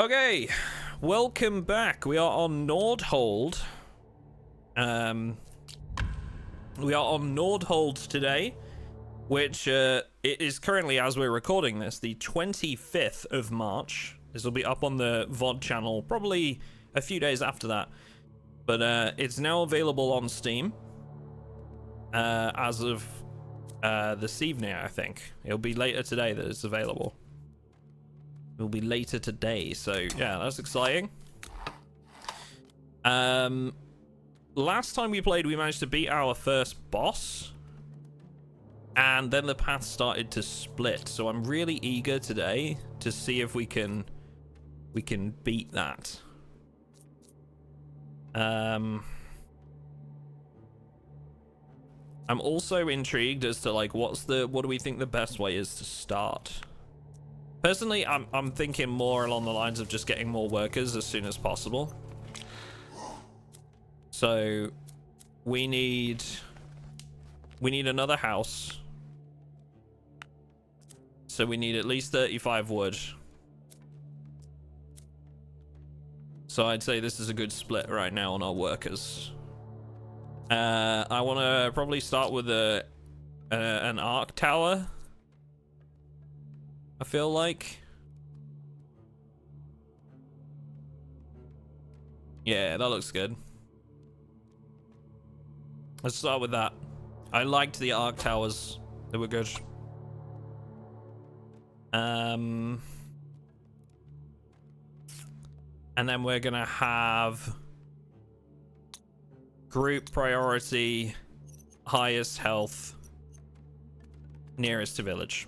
Okay, welcome back. We are on Nordhold. We are on Nordhold today, which it is currently, as we're recording this, the 25th of March. This will be up on the VOD channel probably a few days after that. But it's now available on Steam as of this evening, I think. It'll be later today that it's available. It'll be later today, so yeah, that's exciting. Last time we played, we managed to beat our first boss, and then the path started to split. So I'm really eager today to see if we can beat that. I'm also intrigued as to like what do we think the best way is to start. Personally, I'm thinking more along the lines of just getting more workers as soon as possible. So we need another house. So we need at least 35 wood. So I'd say this is a good split right now on our workers. I want to probably start with an arc tower. I feel like. Yeah, that looks good. Let's start with that. I liked the arc towers. They were good. And then we're gonna have group priority, highest health, nearest to village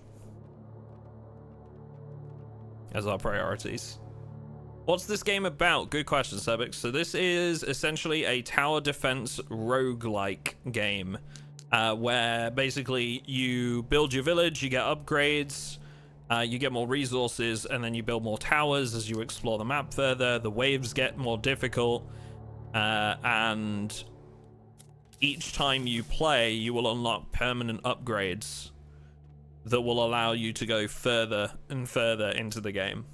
as our priorities. What's this game about? Good question, Sebix. So this is essentially a tower defense roguelike game where basically you build your village, you get upgrades, you get more resources, and then you build more towers as you explore the map further. The waves get more difficult, and each time you play, you will unlock permanent upgrades that will allow you to go further and further into the game.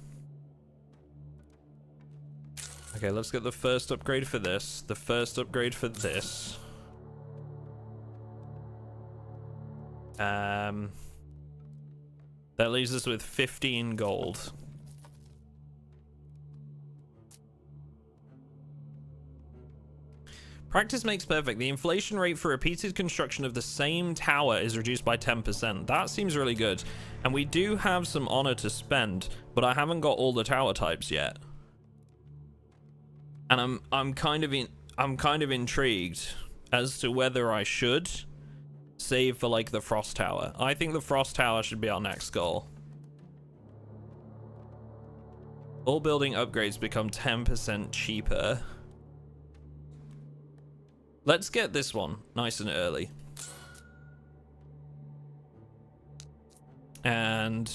Okay, let's get the first upgrade for this, the first upgrade for this. That leaves us with 15 gold. Practice makes perfect. The inflation rate for repeated construction of the same tower is reduced by 10%. That seems really good. And we do have some honor to spend, but I haven't got all the tower types yet. And I'm kind of intrigued as to whether I should save for like the frost tower. I think the frost tower should be our next goal. All building upgrades become 10% cheaper. Let's get this one nice and early. And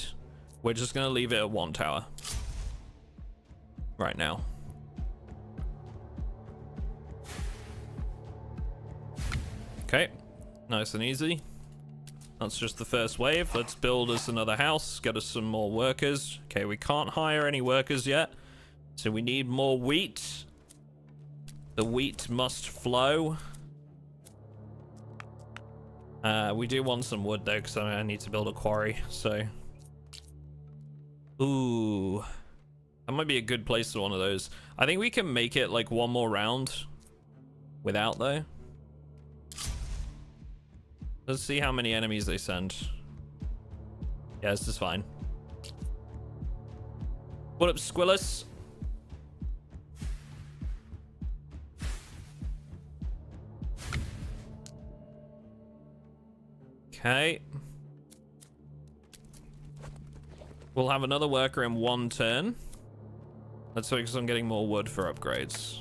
we're just going to leave it at one tower right now. Okay, nice and easy. That's just the first wave. Let's build us another house, get us some more workers. Okay, we can't hire any workers yet, so we need more wheat. The wheat must flow. We do want some wood though, because I need to build a quarry, so. Ooh. That might be a good place for one of those. I think we can make it like one more round without though. Let's see how many enemies they send. Yeah, this is fine. What up, Squillis? Okay. We'll have another worker in one turn. Let's focus on getting more wood for upgrades.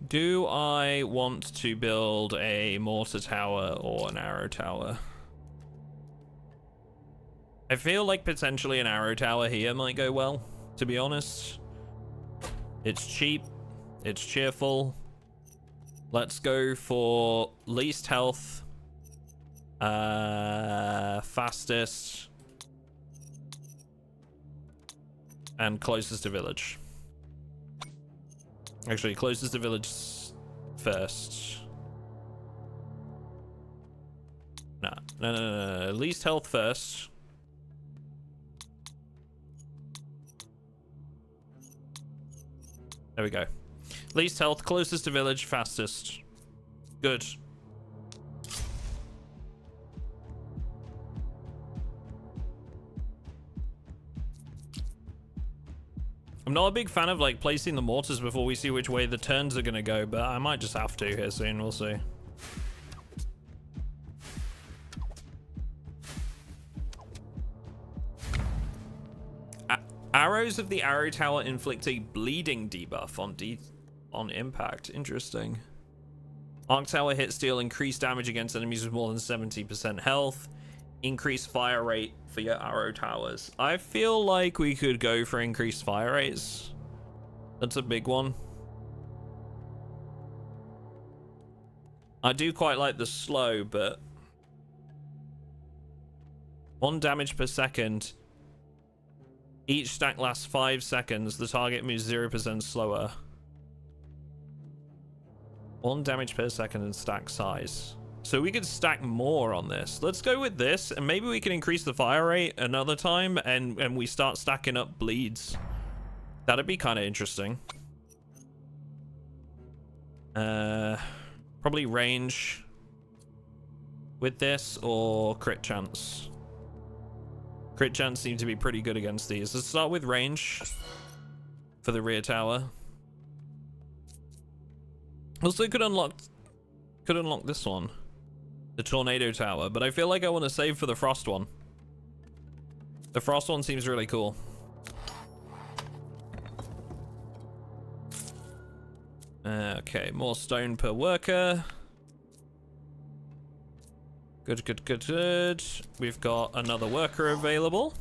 Do I want to build a mortar tower or an arrow tower? I feel like potentially an arrow tower here might go well, to be honest. It's cheap. It's cheerful. Let's go for least health. fastest, and closest to village. Actually, closest to village first. No. Least health first. There we go. Least health, closest to village, fastest. Good. I'm not a big fan of like placing the mortars before we see which way the turns are gonna go, but I might just have to here soon. We'll see. Arrows of the arrow tower inflict a bleeding debuff on impact. Interesting. Arc tower hits deal increased damage against enemies with more than 70% health. Increased fire rate for your arrow towers. I feel like we could go for increased fire rates. That's a big one. I do quite like the slow, but 1 damage per second. Each stack lasts 5 seconds. The target moves 0% slower. 1 damage per second and stack size. So we could stack more on this. Let's go with this, and maybe we can increase the fire rate another time, and we start stacking up bleeds. That'd be kind of interesting. Probably range with this, or crit chance. Crit chance seems to be pretty good against these. Let's start with range for the rear tower. Also could unlock this one, the tornado tower, but I feel like I want to save for the frost one. The frost one seems really cool. Okay, more stone per worker. Good. We've got another worker available.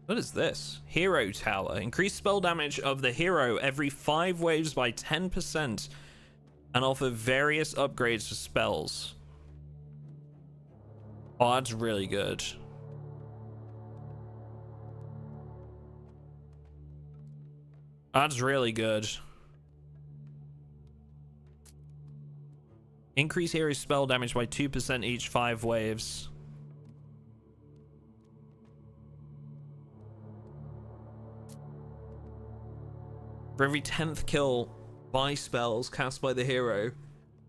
What is this? Hero tower. Increase spell damage of the hero every 5 waves by 10% and offer various upgrades for spells. Oh, that's really good. That's really good. Increase hero spell damage by 2% each 5 waves. For every 10th kill by spells cast by the hero,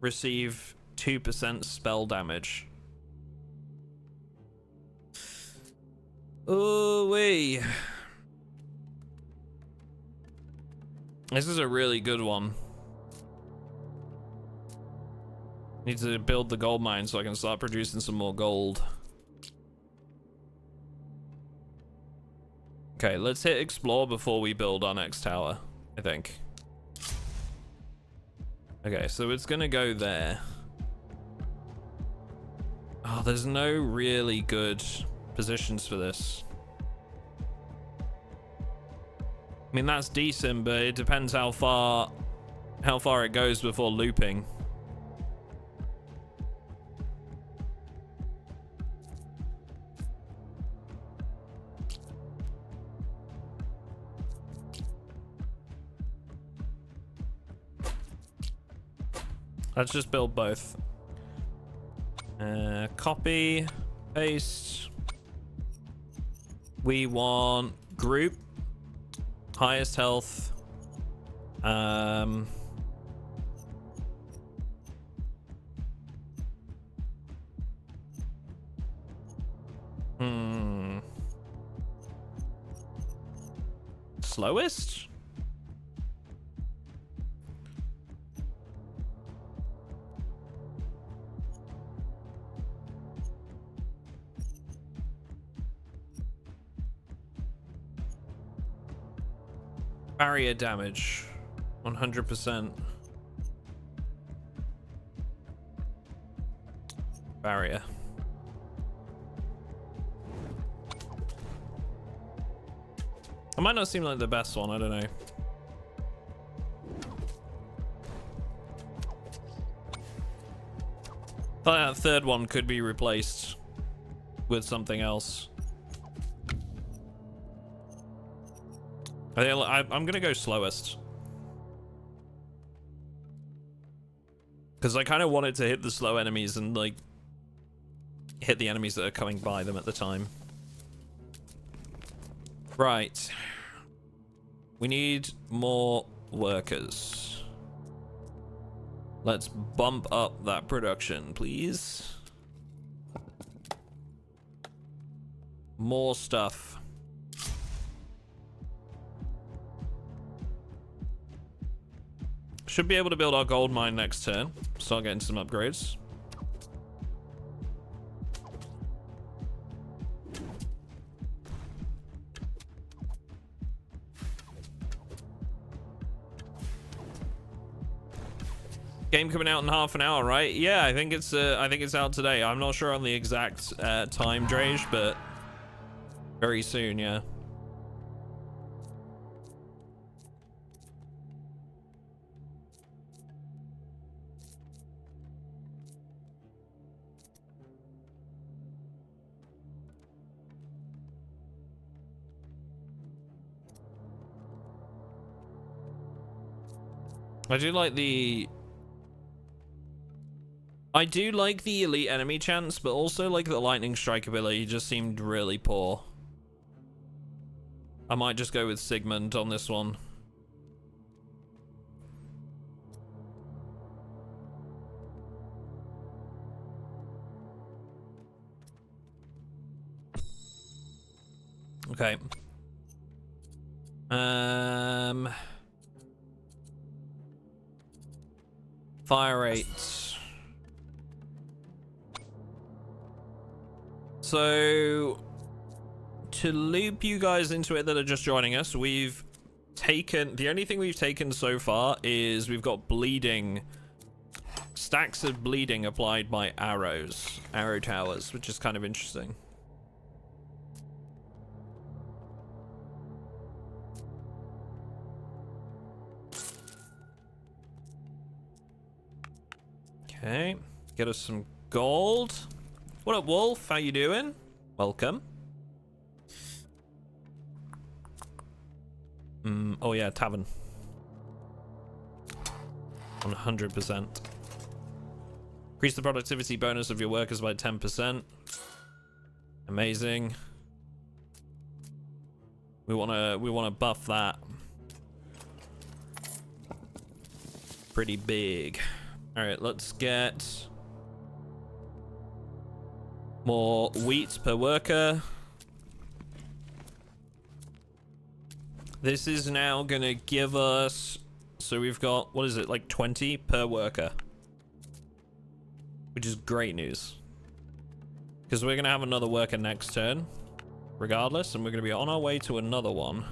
receive 2% spell damage. Oh, wait. This is a really good one. Need to build the gold mine so I can start producing some more gold. Okay, let's hit explore before we build our next tower, I think. Okay, so it's gonna go there. Oh, there's no really good positions for this. I mean, that's decent, but it depends how far it goes before looping. Let's just build both. Copy, paste. We want group, highest health. Slowest? Barrier damage, 100%. Barrier. It might not seem like the best one, I don't know. Thought that third one could be replaced with something else. I'm gonna go slowest. Because I kind of wanted to hit the slow enemies and, like, hit the enemies that are coming by them at the time. Right. We need more workers. Let's bump up that production, please. More stuff. Should be able to build our gold mine next turn. Start getting some upgrades. Game coming out in half an hour, right? Yeah, I think it's out today. I'm not sure on the exact time, Drage, but very soon, yeah. I do like the elite enemy chance, but also like the lightning strike ability just seemed really poor. I might just go with Sigmund on this one. Okay. Fire rates. So, to loop you guys into it that are just joining us, we've taken, the only thing we've taken so far is we've got bleeding, stacks of bleeding applied by arrows, arrow towers, which is kind of interesting. Okay, get us some gold. What up, Wolf? How you doing? Welcome. Oh yeah, tavern. 100%. Increase the productivity bonus of your workers by 10%. Amazing. We wanna buff that. Pretty big. Alright, let's get more wheat per worker. This is now gonna give us, so we've got, what is it, like 20 per worker, which is great news, because we're gonna have another worker next turn regardless, and we're gonna be on our way to another one.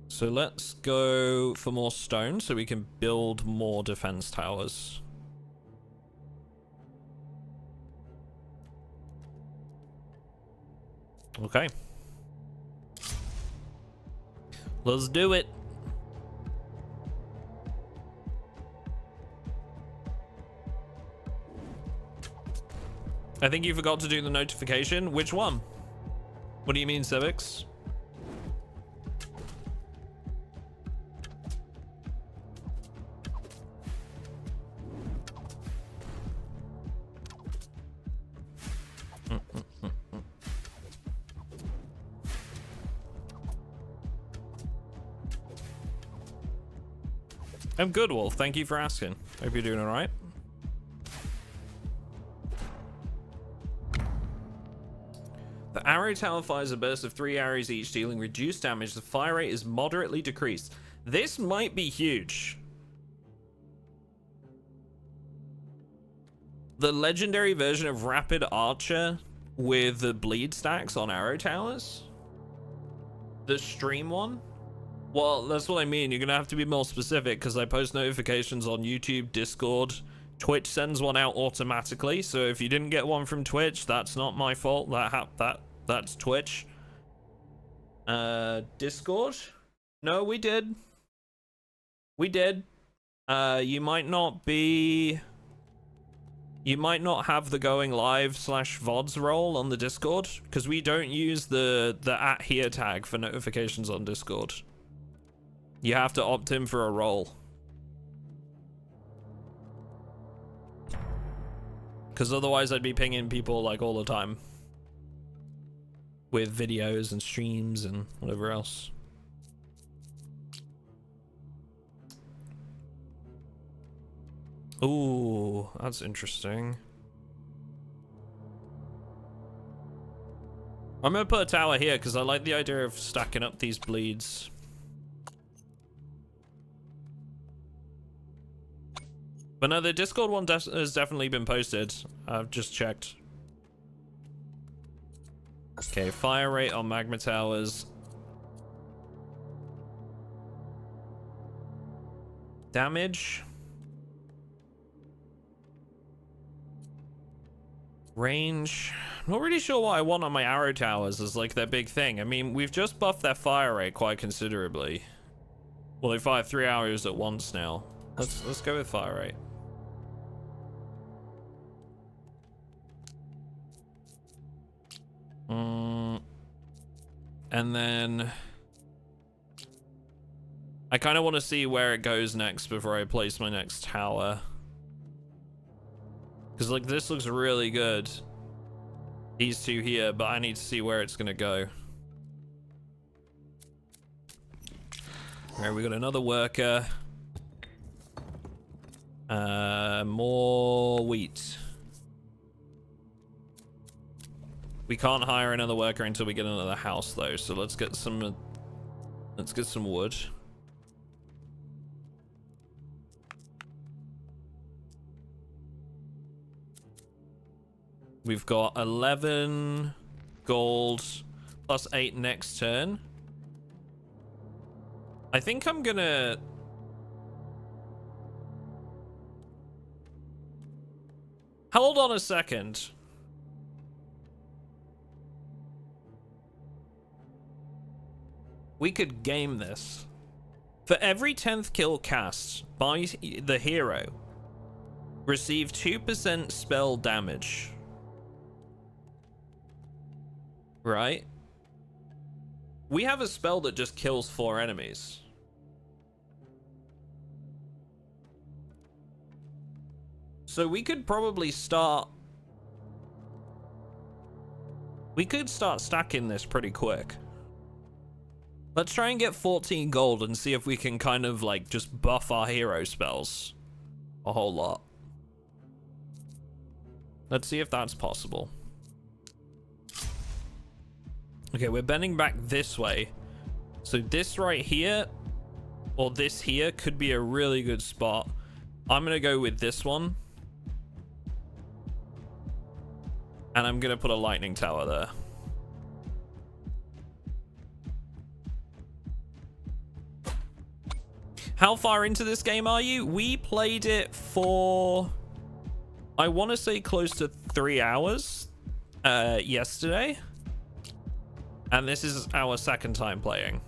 So let's go for more stone so we can build more defense towers. Okay. Let's do it. I think you forgot to do the notification. Which one? What do you mean, Civics? I'm good, Wolf. Thank you for asking. Hope you're doing all right. The arrow tower fires a burst of 3 arrows each, dealing reduced damage. The fire rate is moderately decreased. This might be huge. The legendary version of Rapid Archer with the bleed stacks on arrow towers? The stream one? Well, that's what I mean. You're gonna have to be more specific, because I post notifications on YouTube, Discord. Twitch sends one out automatically, so if you didn't get one from Twitch, that's not my fault. That's Twitch. Discord? No, we did. We did. You might not have the going live / VODs role on the Discord, because we don't use the @here tag for notifications on Discord. You have to opt in for a role. Because otherwise I'd be pinging people like all the time. With videos and streams and whatever else. Ooh, that's interesting. I'm gonna put a tower here because I like the idea of stacking up these bleeds. But no, the Discord one has definitely been posted. I've just checked. Okay, fire rate on magma towers. Damage. Range. I'm not really sure what I want on my arrow towers as like their big thing. I mean, we've just buffed their fire rate quite considerably. Well, they fire 3 arrows at once now. Let's go with fire rate. And then I kind of want to see where it goes next before I place my next tower. Because like this looks really good. These two here, but I need to see where it's going to go. Alright, we got another worker. More wheat. We can't hire another worker until we get another house though, so let's get some wood. We've got 11 gold plus 8 next turn. I think I'm gonna hold on a second. We could game this. For every 10th kill cast by the hero, receive 2% spell damage. Right? We have a spell that just kills 4 enemies. So we could probably start... We could start stacking this pretty quick. Let's try and get 14 gold and see if we can kind of like just buff our hero spells a whole lot. Let's see if that's possible. Okay, we're bending back this way. So this right here or this here could be a really good spot. I'm going to go with this one. And I'm going to put a lightning tower there. How far into this game are you? We played it for, I want to say close to 3 hours yesterday. And this is our second time playing.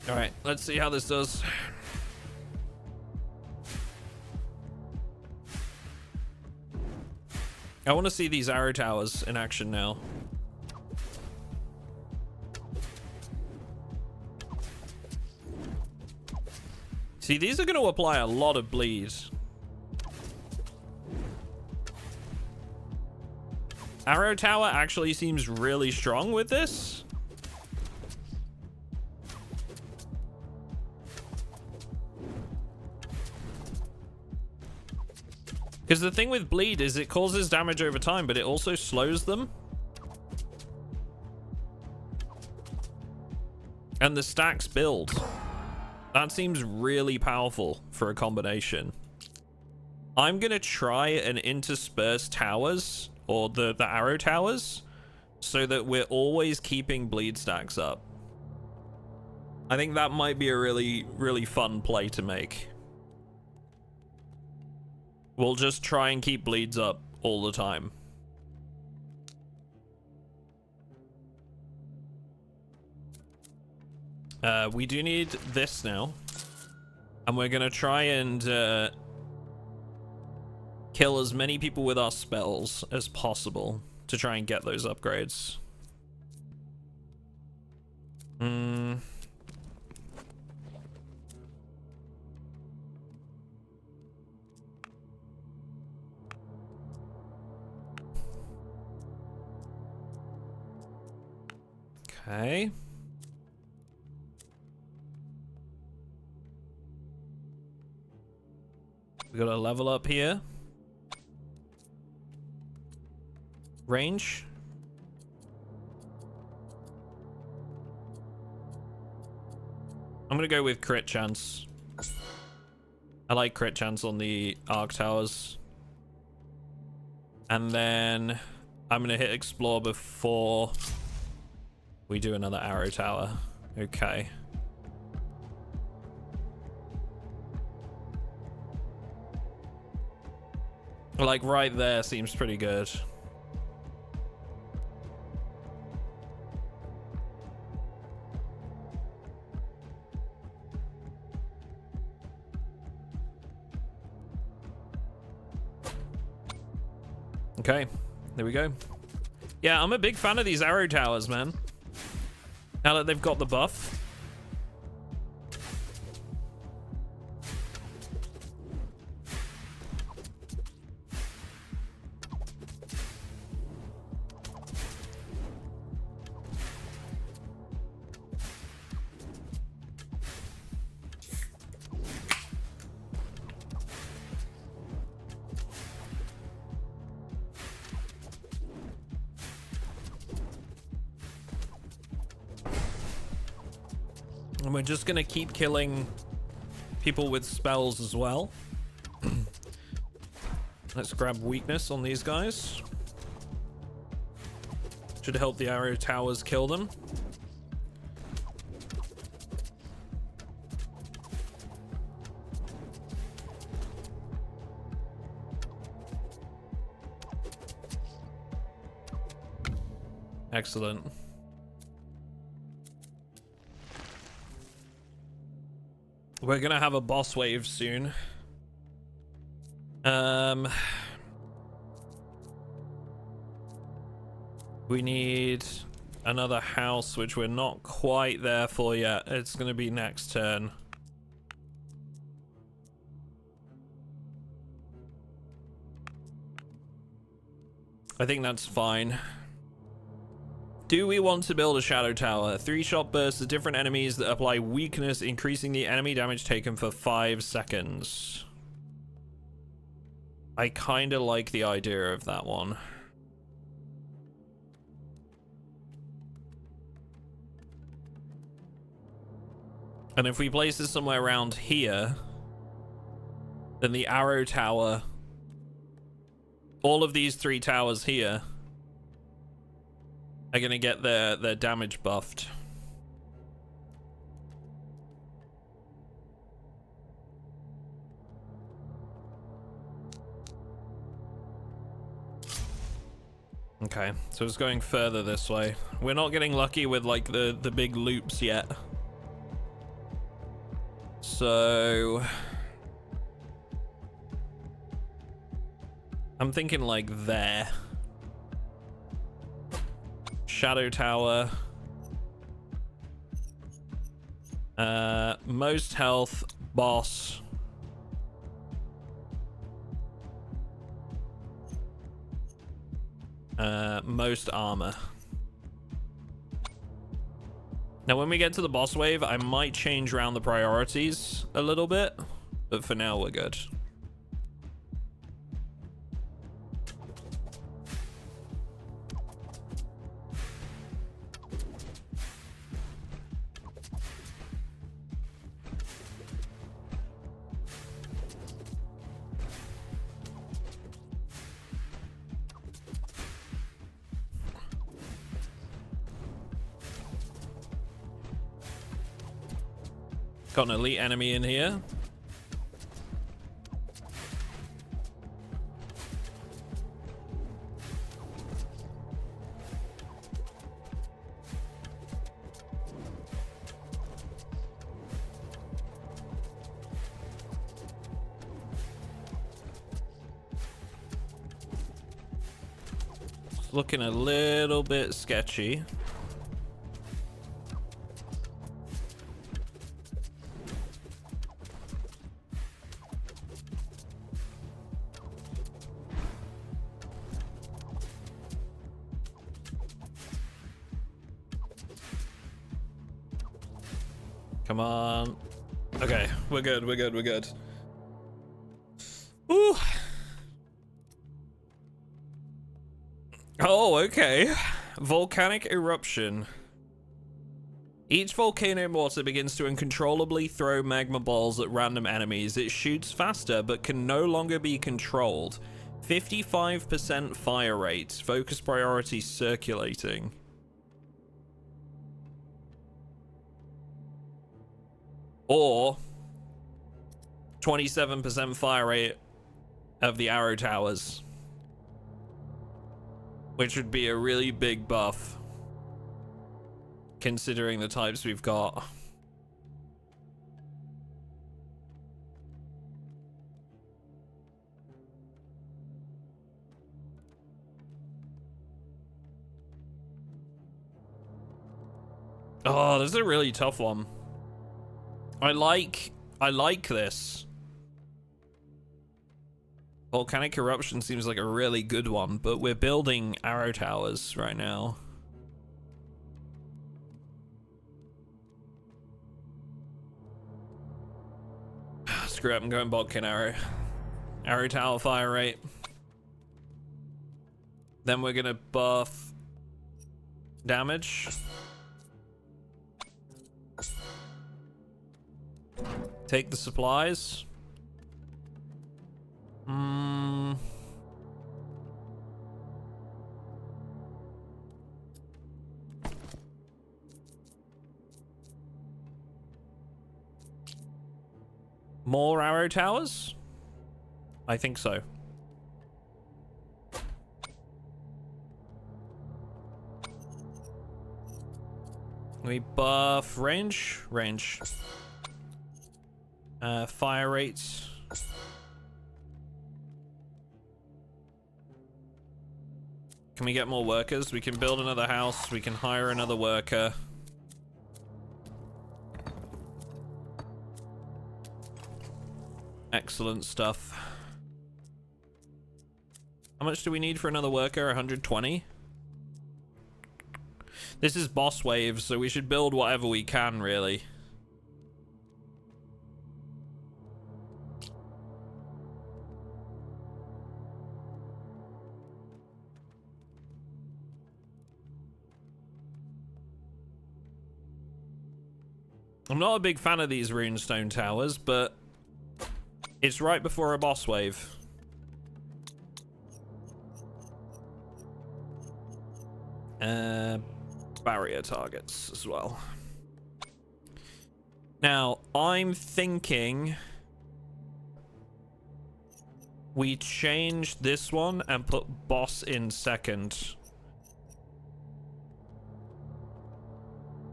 All right, let's see how this does. I want to see these arrow towers in action now. See, these are going to apply a lot of bleed. Arrow tower actually seems really strong with this. Because the thing with bleed is it causes damage over time, but it also slows them. And the stacks build. That seems really powerful for a combination. I'm gonna try and intersperse towers, or the arrow towers, so that we're always keeping bleed stacks up. I think that might be a really, really fun play to make. We'll just try and keep bleeds up all the time. We do need this now. And we're gonna try and kill as many people with our spells as possible to try and get those upgrades. Okay. We got a level up here. Range. I'm gonna go with crit chance. I like crit chance on the arc towers. And then I'm gonna hit explore before we do another arrow tower. Okay. Like right there seems pretty good. Okay, there we go. Yeah, I'm a big fan of these arrow towers, man. Now that they've got the buff. And we're just gonna keep killing people with spells as well. Let's grab weakness on these guys. Should help the arrow towers kill them. Excellent. We're gonna have a boss wave soon. We need another house, which we're not quite there for yet. It's gonna be next turn. I think that's fine. Do we want to build a shadow tower? 3-shot bursts of different enemies that apply weakness, increasing the enemy damage taken for 5 seconds. I kind of like the idea of that one. And if we place this somewhere around here, then the arrow tower, all of these 3 towers here, are gonna get their damage buffed. Okay, so it's going further this way. We're not getting lucky with like the big loops yet. So I'm thinking like there. Shadow tower. Most health, boss. Most armor. Now when we get to the boss wave, I might change around the priorities a little bit, but for now we're good. Got an elite enemy in here. It's looking a little bit sketchy. Come on. Okay, we're good, we're good, we're good. Ooh. Oh, okay. Volcanic eruption. Each volcano mortar begins to uncontrollably throw magma balls at random enemies. It shoots faster, but can no longer be controlled. 55% fire rate. Focus priority circulating. Or 27% fire rate of the arrow towers, which would be a really big buff considering the types we've got. Oh, this is a really tough one. I like this. Volcanic eruption seems like a really good one, but we're building arrow towers right now. Screw it, I'm going Bodkin arrow. Arrow tower fire rate. Then we're gonna buff damage. Take the supplies. More arrow towers? I think so. We buff range. Fire rates. Can we get more workers? We can build another house. We can hire another worker. Excellent stuff. How much do we need for another worker? 120? This is boss wave, so we should build whatever we can, really. I'm not a big fan of these runestone towers, but it's right before a boss wave. Barrier targets as well. Now, I'm thinking we change this one and put boss in second.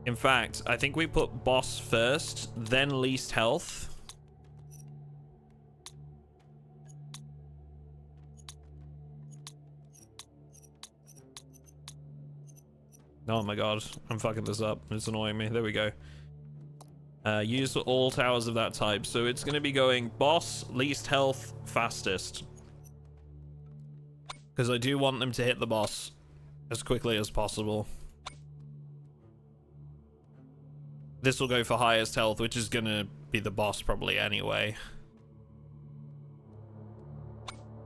In fact, I think we put boss first, then least health. Oh my god, I'm fucking this up. It's annoying me. There we go. Use all towers of that type. So it's going to be going boss, least health, fastest. Because I do want them to hit the boss as quickly as possible. This will go for highest health, which is going to be the boss probably anyway.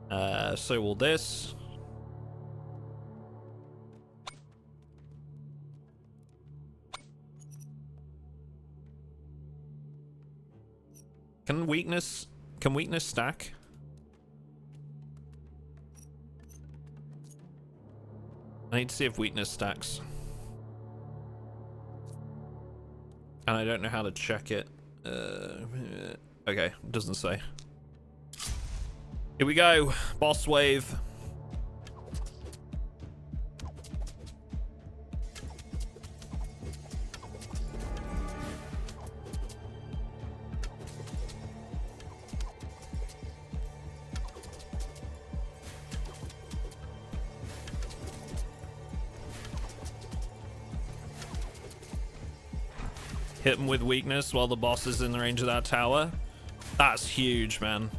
So will this. Can weakness stack? I need to see if weakness stacks. And I don't know how to check it. Okay, doesn't say. Here we go. Boss wave. Hit him with weakness while the boss is in the range of that tower. That's huge, man.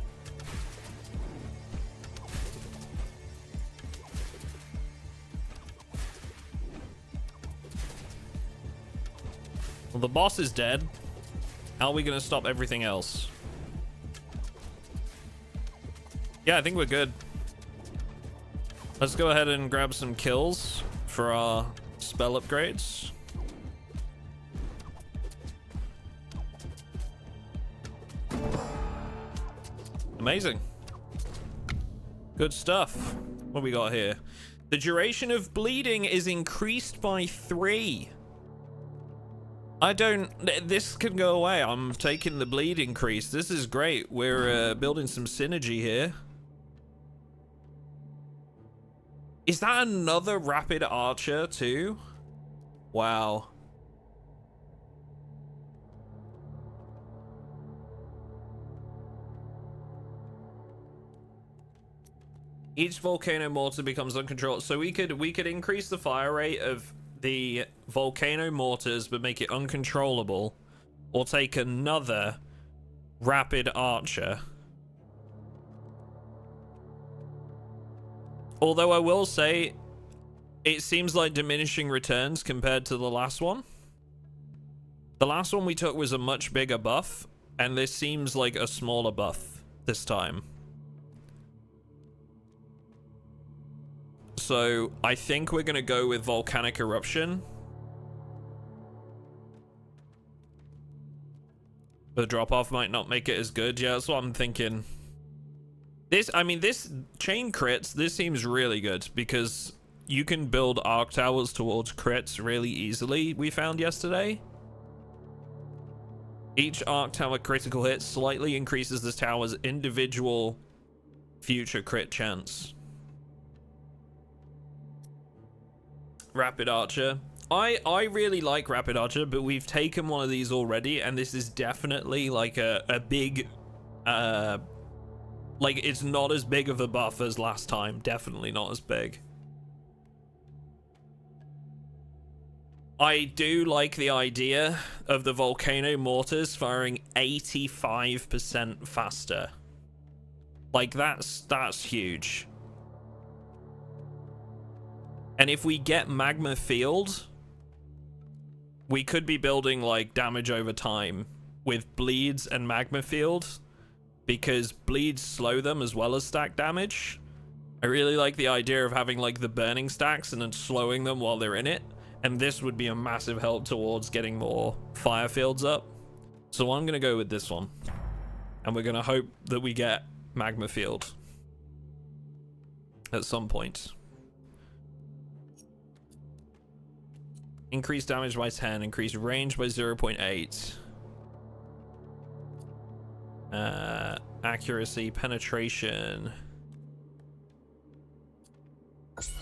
Well, the boss is dead. How are we going to stop everything else? Yeah, I think we're good. Let's go ahead and grab some kills for our spell upgrades. Amazing. Good stuff. What we got here? The duration of bleeding is increased by 3. I don't... This can go away. I'm taking the bleed increase. This is great. We're building some synergy here. Is that another rapid archer too? Wow. Each volcano mortar becomes uncontrolled. So we could increase the fire rate of the volcano mortars but make it uncontrollable, or take another rapid archer. Although I will say it seems like diminishing returns compared to the last one. The last one we took was a much bigger buff, and this seems like a smaller buff this time. So I think we're gonna go with volcanic eruption. The drop off might not make it as good. Yeah, that's what I'm thinking. This, I mean, this chain crits, this seems really good because you can build arc towers towards crits really easily, we found yesterday. Each arc tower critical hit slightly increases this tower's individual future crit chance. Rapid archer. I really like rapid archer, but we've taken one of these already, and this is definitely like a big like, it's not as big of a buff as last time. Definitely not as big. I do like the idea of the volcano mortars firing 85% faster. Like, that's huge. And if we get magma field, we could be building like damage over time with bleeds and magma field, because bleeds slow them as well as stack damage. I really like the idea of having like the burning stacks and then slowing them while they're in it. And this would be a massive help towards getting more fire fields up. So I'm going to go with this one. And we're going to hope that we get magma field at some point. Increase damage by 10, increase range by 0.8. Accuracy, penetration.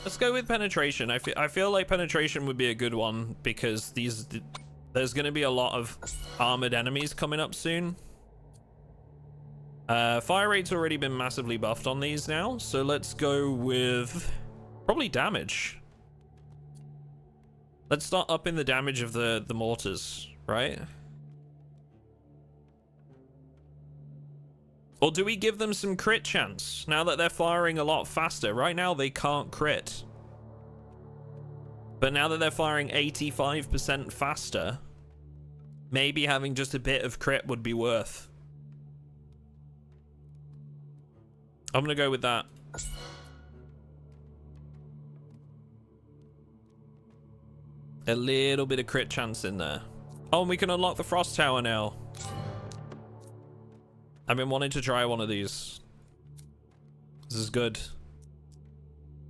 Let's go with penetration. I feel like penetration would be a good one because there's going to be a lot of armored enemies coming up soon. Fire rate's already been massively buffed on these now, so let's go with probably damage. Let's start upping the damage of the mortars, right? Or do we give them some crit chance now that they're firing a lot faster? Right now they can't crit. But now that they're firing 85% faster, maybe having just a bit of crit would be worth. I'm gonna go with that. A little bit of crit chance in there. Oh, and we can unlock the frost tower now. I've been wanting to try one of these. This is good.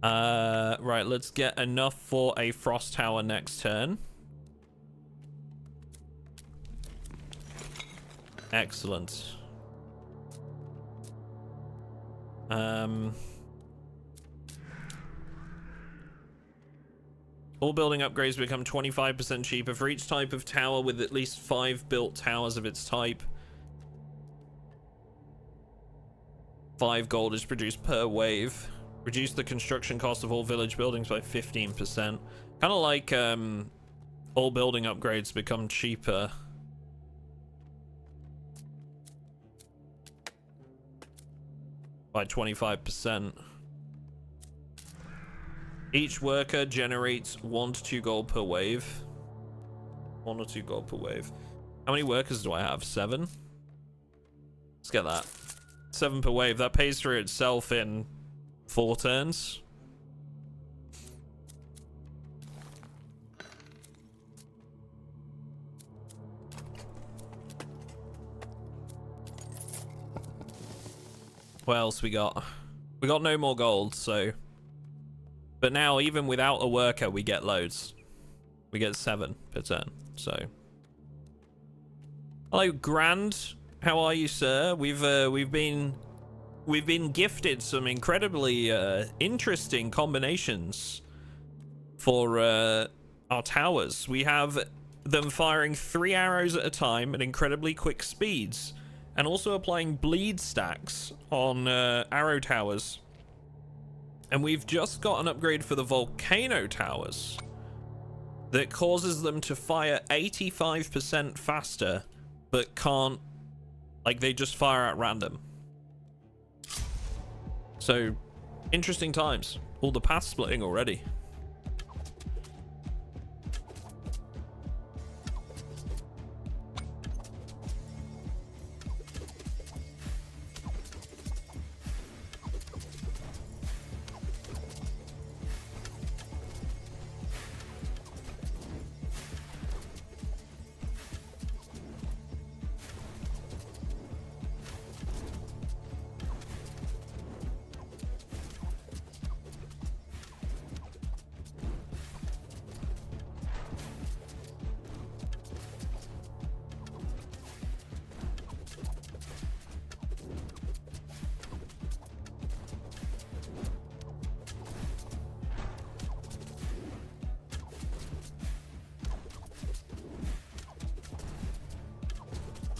Right, let's get enough for a frost tower next turn. Excellent. All building upgrades become 25% cheaper for each type of tower with at least 5 built towers of its type. 5 gold is produced per wave. Reduce the construction cost of all village buildings by 15%. Kind of like all building upgrades become cheaper. By 25%. Each worker generates 1 to 2 gold per wave. 1 or 2 gold per wave. How many workers do I have? 7? Let's get that. 7 per wave. That pays for itself in 4 turns. What else we got? We got no more gold, so... But now, even without a worker, we get loads. We get 7 per turn, so... Hello, Grand. How are you, sir? We've been gifted some incredibly interesting combinations for our towers. We have them firing 3 arrows at a time at incredibly quick speeds, and also applying bleed stacks on arrow towers. And we've just got an upgrade for the volcano towers that causes them to fire 85% faster, but can't, like, they just fire at random. So, interesting times. All the path splitting already.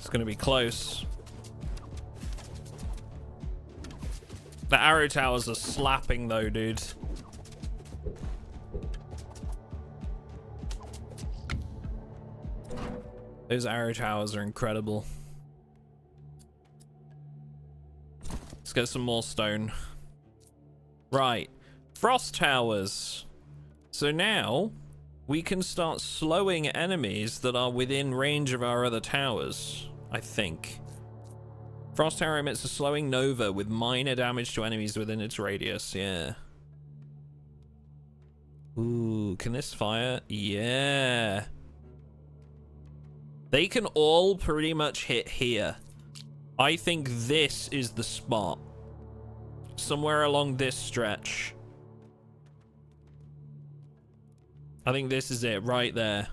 It's gonna be close. The arrow towers are slapping though, dude. Those arrow towers are incredible. Let's get some more stone. Right. Frost towers. So now we can start slowing enemies that are within range of our other towers, I think. Frost tower emits a slowing nova with minor damage to enemies within its radius. Yeah. Ooh, can this fire? Yeah. They can all pretty much hit here. I think this is the spot. Somewhere along this stretch. I think this is it, right there.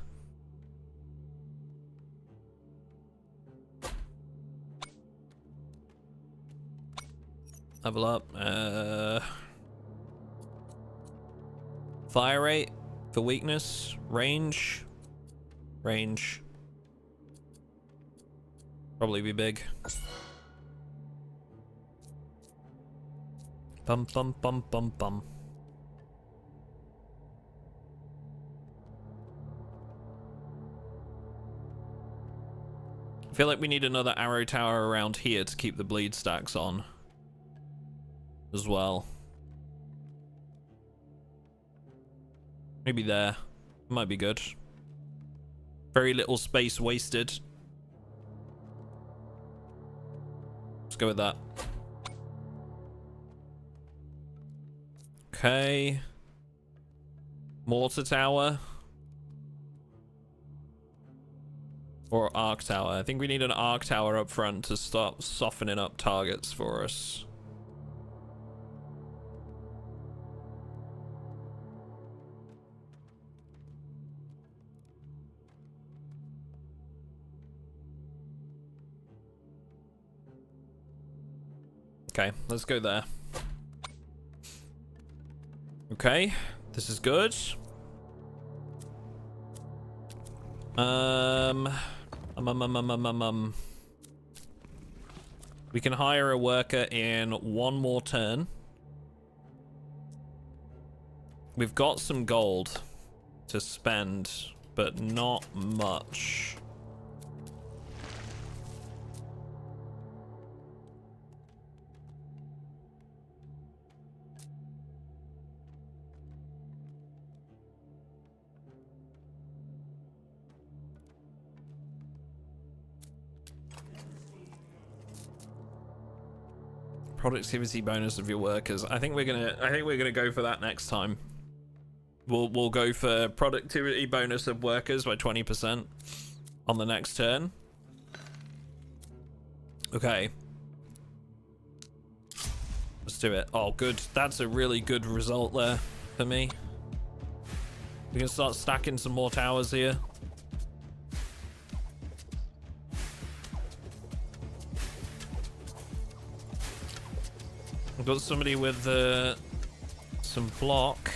Level up. Fire rate for weakness. Range. Range. Probably be big. Bum bum bum bum bum. I feel like we need another arrow tower around here to keep the bleed stacks on as well. Maybe there. Might be good. Very little space wasted. Let's go with that. Okay. Mortar tower. Or arc tower. I think we need an arc tower up front to start softening up targets for us. Okay, let's go there. Okay, this is good. We can hire a worker in one more turn. We've got some gold to spend, but not much. Productivity bonus of your workers. I think we're gonna go for that next time. We'll go for productivity bonus of workers by 20% on the next turn. Okay. Let's do it. Oh, good. That's a really good result there for me. We can start stacking some more towers here. I've got somebody with some block.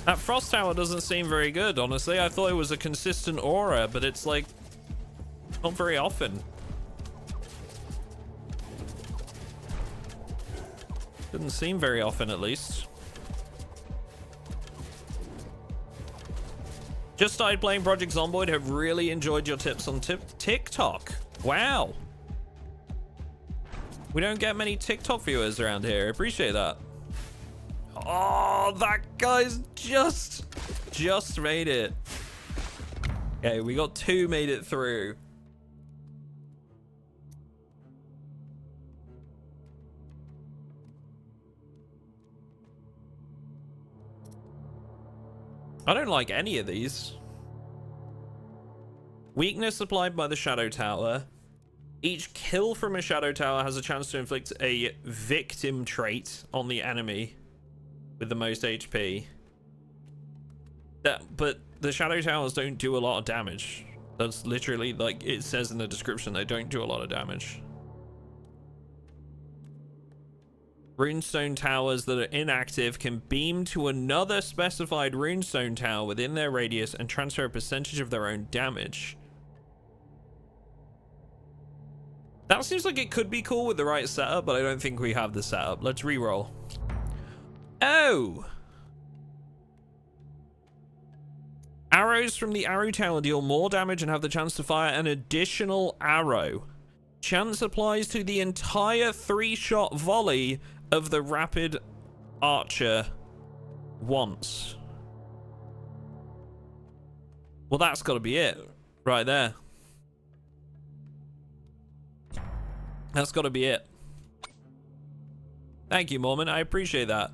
That frost tower doesn't seem very good, honestly. I thought it was a consistent aura, but it's like not very often. Didn't seem very often, at least. Just started playing Project Zomboid. Have really enjoyed your tips on TikTok. Wow. We don't get many TikTok viewers around here. I appreciate that. Oh, that guy's just made it. Okay, we got 2 made it through. I don't like any of these. Weakness applied by the Shadow Tower. Each kill from a Shadow Tower has a chance to inflict a victim trait on the enemy with the most HP. But the Shadow Towers don't do a lot of damage. That's literally, like it says in the description, they don't do a lot of damage. Runestone towers that are inactive can beam to another specified runestone tower within their radius and transfer a percentage of their own damage. That seems like it could be cool with the right setup, but I don't think we have the setup. Let's reroll. Oh! Arrows from the arrow tower deal more damage and have the chance to fire an additional arrow. Chance applies to the entire 3-shot volley of the rapid archer once. Well, that's got to be it right there. That's got to be it. Thank you, Mormon. I appreciate that.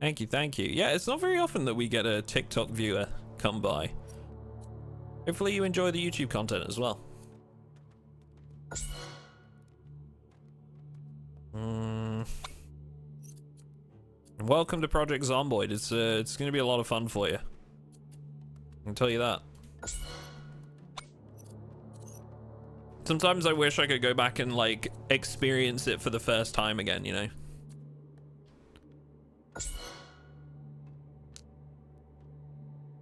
Thank you, thank you. Yeah, it's not very often that we get a TikTok viewer come by. Hopefully you enjoy the YouTube content as well. Welcome to Project Zomboid. It's going to be a lot of fun for you. I can tell you that. Sometimes I wish I could go back and like experience it for the first time again, you know?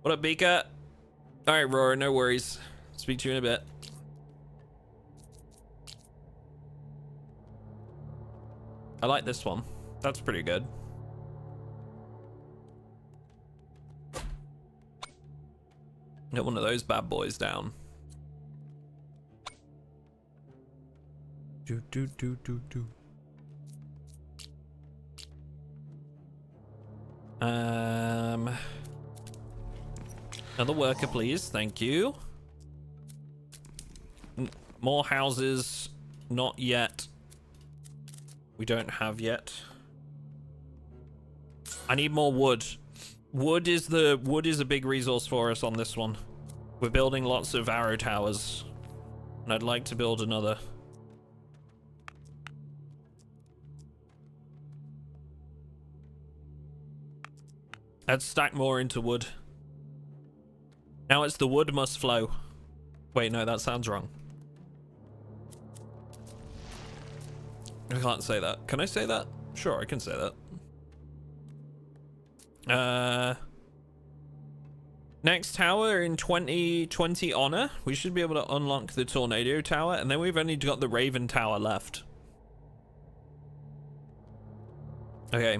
What up, Beaker? All right, Roar, no worries. Speak to you in a bit. I like this one. That's pretty good. Get one of those bad boys down. Do. Another worker, please. Thank you. More houses. Not yet. We don't have yet. I need more wood. Wood is a big resource for us on this one. We're building lots of arrow towers, and I'd like to build another. Let's stack more into wood. Now it's the wood must flow. Wait, no, that sounds wrong. I can't say that. Can I say that? Sure, I can say that. Next tower in 2020 honor. We should be able to unlock the tornado tower, and then we've only got the Raven tower left. Okay.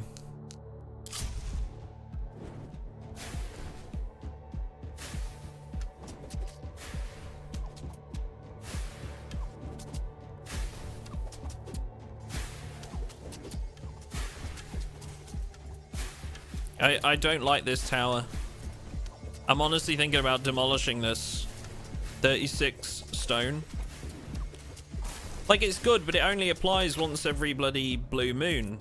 I don't like this tower. I'm honestly thinking about demolishing this. 36 stone. Like, it's good, but it only applies once every bloody blue moon.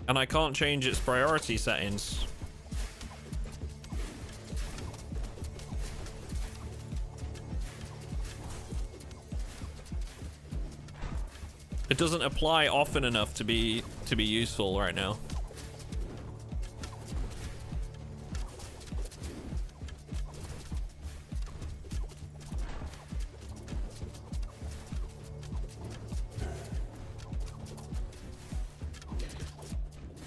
And I can't change its priority settings. It doesn't apply often enough to be useful right now.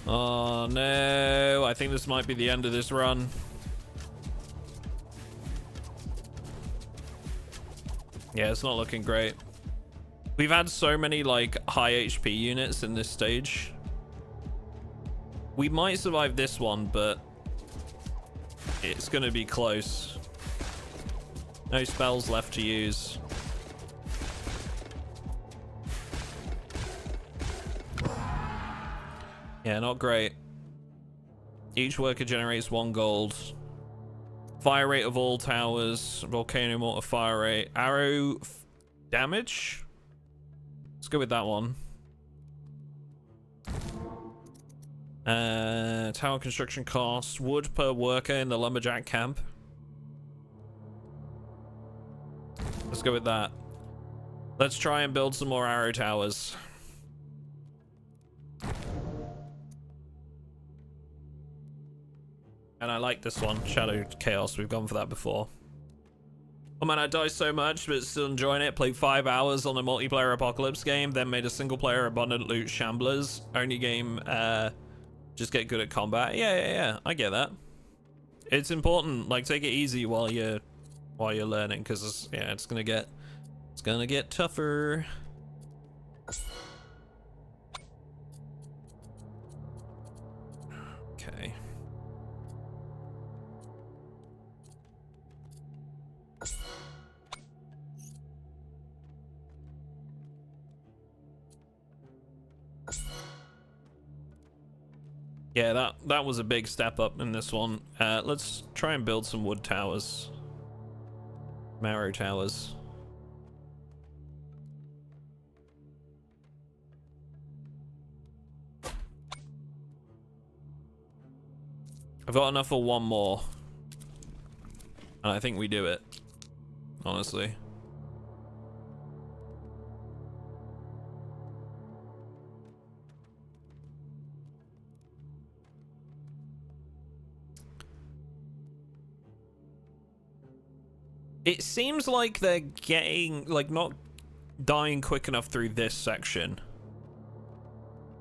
Oh no, I think this might be the end of this run. Yeah, it's not looking great. We've had so many like high HP units in this stage. We might survive this one, but it's gonna be close. No spells left to use. Yeah, not great. Each worker generates 1 gold. Fire rate of all towers. Volcano mortar fire rate. Arrow damage? Let's go with that one. Tower construction cost. Wood per worker in the lumberjack camp. Let's go with that. Let's try and build some more arrow towers. And I like this one, Shadow Chaos. We've gone for that before. Oh man, I die so much, but still enjoying it. Played 5 hours on a multiplayer apocalypse game, then made a single player abundant loot shamblers. Only game, just get good at combat. Yeah, I get that. It's important, like, take it easy while you're learning, because it's gonna get tougher. Okay. Yeah, that was a big step up in this one. Let's try and build some wood towers. Marrow towers. I've got enough for one more. And I think we do it. Honestly. It seems like they're getting, like, not dying quick enough through this section.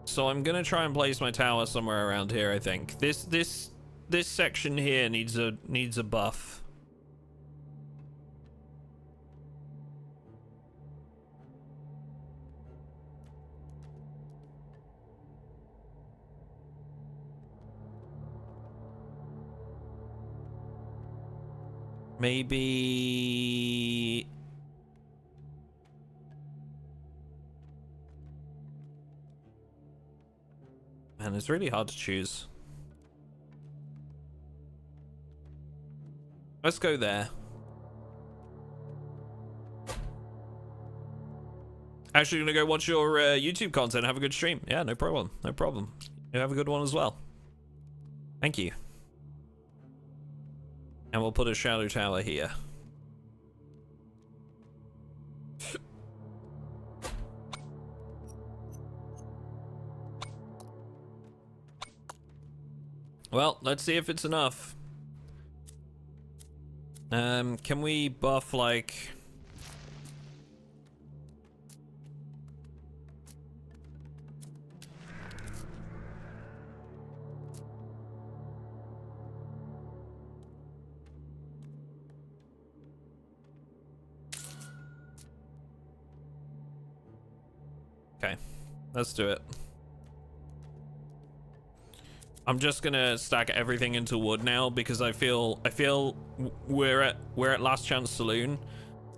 So I'm gonna try and place my tower somewhere around here, I think. This section here needs a buff. Maybe... Man, it's really hard to choose. Let's go there. Actually gonna go watch your YouTube content. Have a good stream. Yeah, no problem. No problem. You have a good one as well. Thank you. And we'll put a shadow tower here. Well, let's see if it's enough. Can we buff, like... Okay, let's do it. I'm just gonna stack everything into wood now because I feel we're at last chance saloon,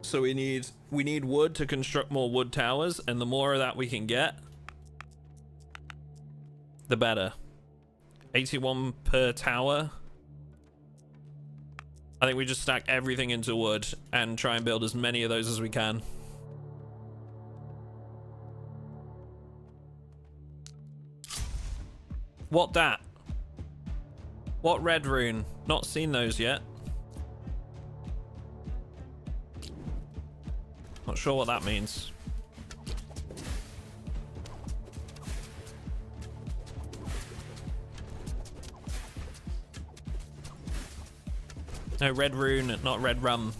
so we need wood to construct more wood towers, and the more of that we can get, the better. 81 per tower. I think we just stack everything into wood and try and build as many of those as we can. What dat? What red rune? Not seen those yet. Not sure what that means. No, red rune, not red rum.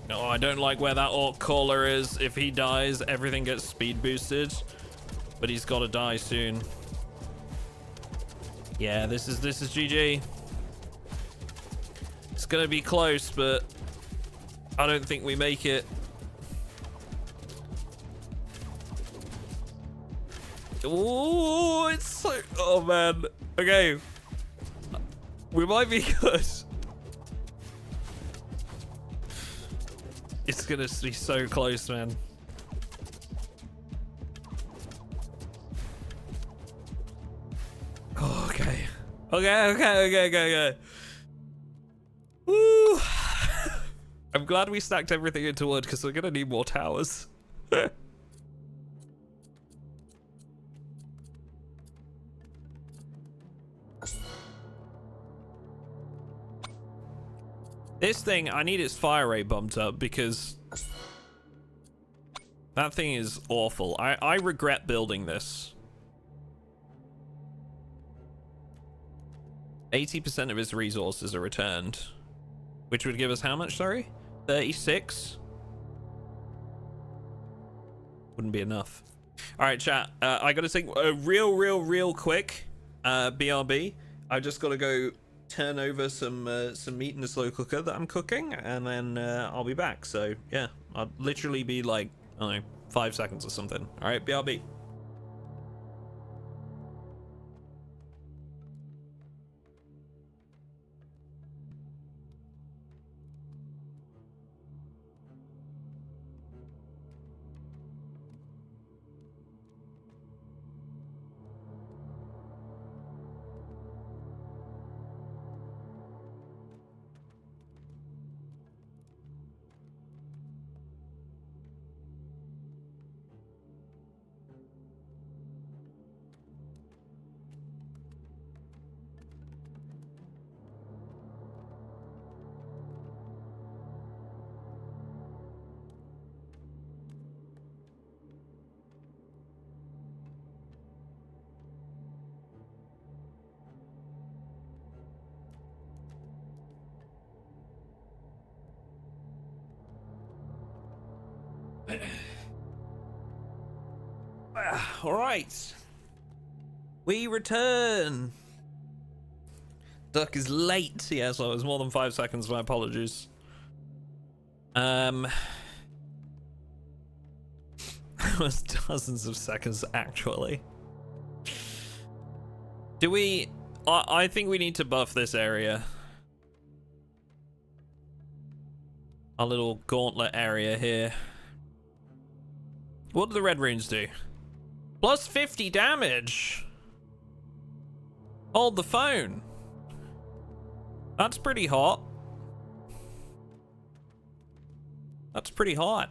No, I don't like where that orc caller is. If he dies, everything gets speed boosted. But he's got to die soon. Yeah, this is GG. It's gonna be close, but I don't think we make it. Oh, it's so... Oh, man. Okay. We might be good. It's gonna be so close, man. Oh, okay. Okay. Woo! I'm glad we stacked everything into wood because we're gonna need more towers. This thing, I need its fire rate bumped up because that thing is awful. I regret building this. 80% of his resources are returned, which would give us how much, sorry? 36? Wouldn't be enough. All right, chat. I got to think real quick. BRB. I just got to go turn over some meat in the slow cooker that I'm cooking, and then I'll be back. So yeah, I'll literally be like, I don't know, 5 seconds or something. All right, BRB. All right, we return. Duck is late. Yeah, so it was more than 5 seconds. My apologies. It was dozens of seconds actually. Do we? I think we need to buff this area. Our little gauntlet area here. What do the red runes do? Plus 50 damage. Hold the phone. That's pretty hot. That's pretty hot.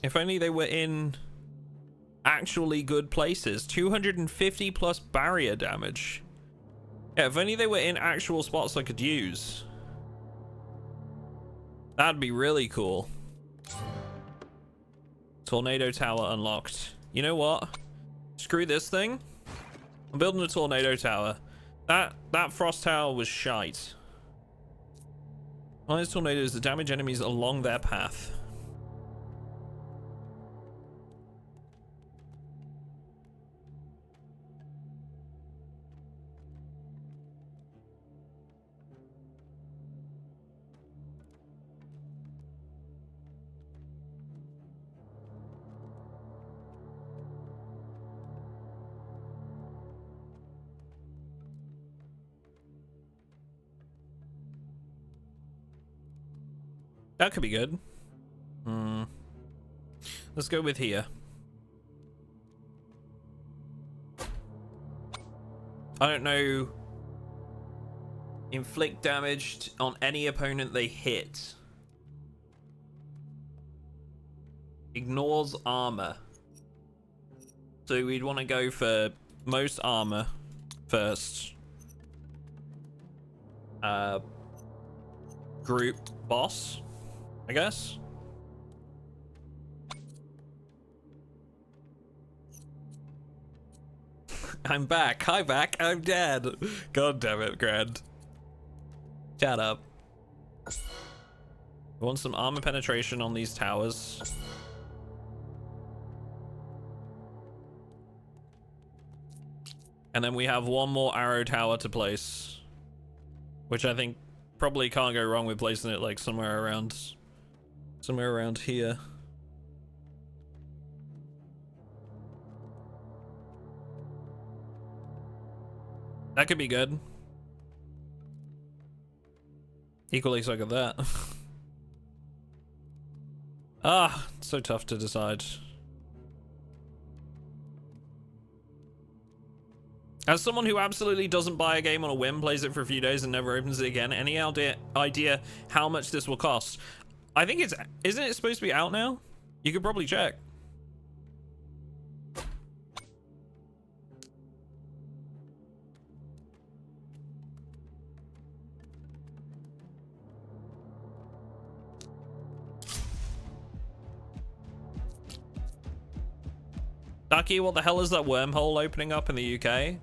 If only they were in actually good places. 250 plus barrier damage. Yeah, if only they were in actual spots I could use. That'd be really cool. Tornado tower unlocked. You know what? Screw this thing. I'm building a tornado tower. That frost tower was shite. Minus tornadoes that damage enemies along their path. That could be good. Let's go with here. I don't know. Inflict damage on any opponent they hit. Ignores armor. So we'd want to go for most armor first. Group boss, I guess. I'm back. Hi, back. I'm dead. God damn it, Grand. Shut up. We want some armor penetration on these towers. And then we have one more arrow tower to place, which I think probably can't go wrong with placing it like somewhere around here. That could be good. Equally so could that. Ah, so tough to decide. As someone who absolutely doesn't buy a game on a whim, plays it for a few days and never opens it again, any idea how much this will cost? I think isn't it supposed to be out now? You could probably check. Ducky, what the hell is that wormhole opening up in the UK?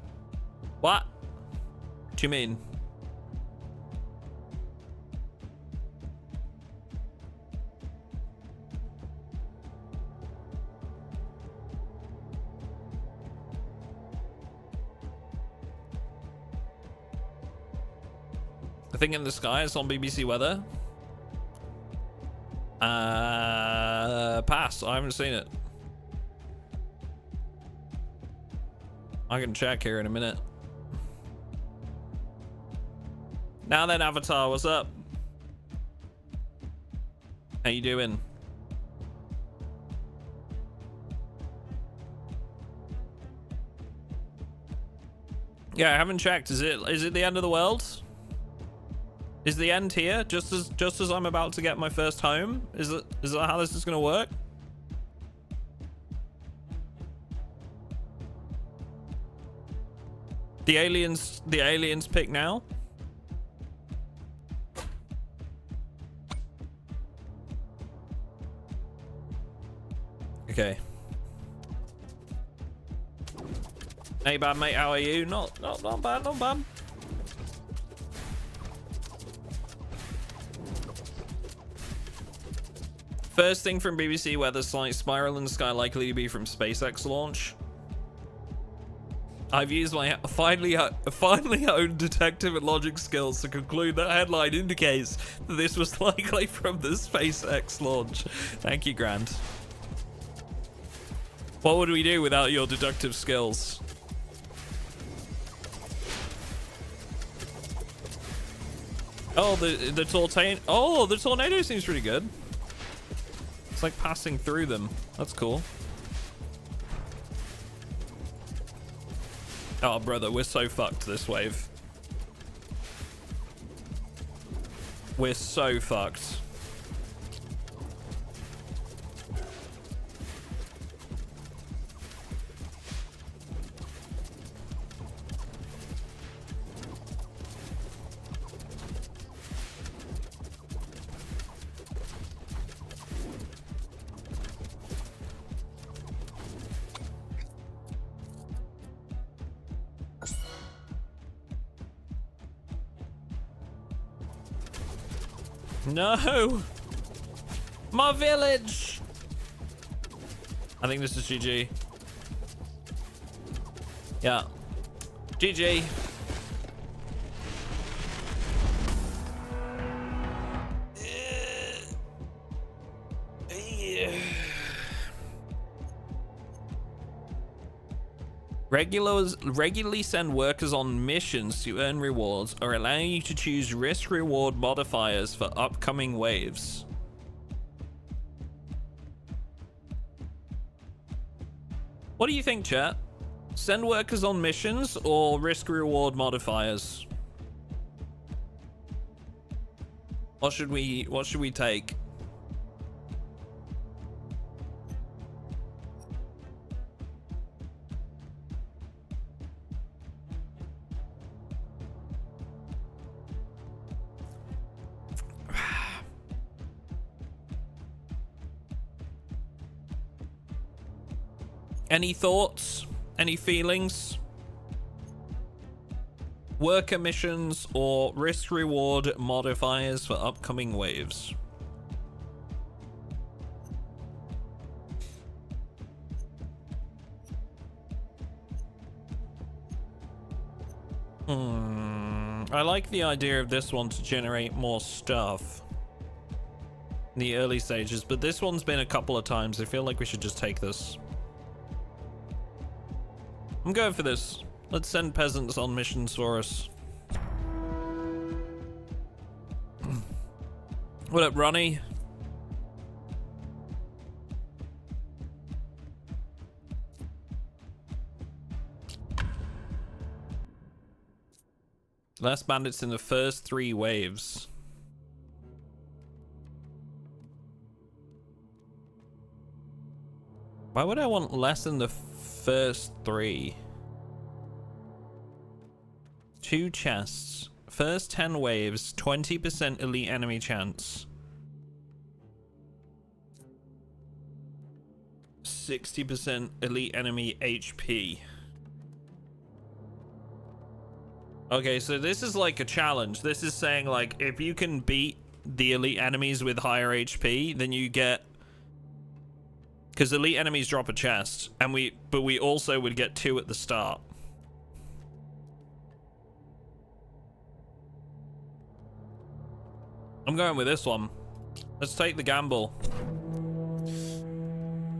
What? What do you mean? The Thing in the Sky is on BBC Weather. Pass. I haven't seen it. I can check here in a minute. Now then, Avatar, what's up? How you doing? Yeah, I haven't checked. Is it the end of the world? Is the end here? Just as I'm about to get my first home? Is that how this is gonna work? The aliens pick now? Okay. Hey bad mate, how are you? Not bad, not bad. First thing from BBC Weather site, spiral in the sky likely to be from SpaceX launch. I've used my finally honed detective and logic skills to conclude that headline indicates that this was likely from the SpaceX launch. Thank you, Grant. What would we do without your deductive skills? Oh, the tornado seems pretty good. It's like passing through them. That's cool. Oh, brother, we're so fucked this wave. We're so fucked. No! My village! I think this is GG. Yeah. GG. Regularly send workers on missions to earn rewards or allow you to choose risk-reward modifiers for upcoming waves. What do you think, chat? Send workers on missions or risk-reward modifiers? What should we take? Any thoughts? Any feelings? Worker missions or risk-reward modifiers for upcoming waves? I like the idea of this one to generate more stuff in the early stages, but this one's been a couple of times. I feel like we should just take this. I'm going for this. Let's send peasants on missions for us. What up, Ronnie? Less bandits in the first 3 waves. Why would I want less in the first 3? 2 chests. First 10 waves, 20% elite enemy chance. 60% elite enemy HP. Okay, so this is like a challenge. This is saying, like, if you can beat the elite enemies with higher HP, then you get... Because elite enemies drop a chest, and but we also would get 2 at the start. I'm going with this one. Let's take the gamble.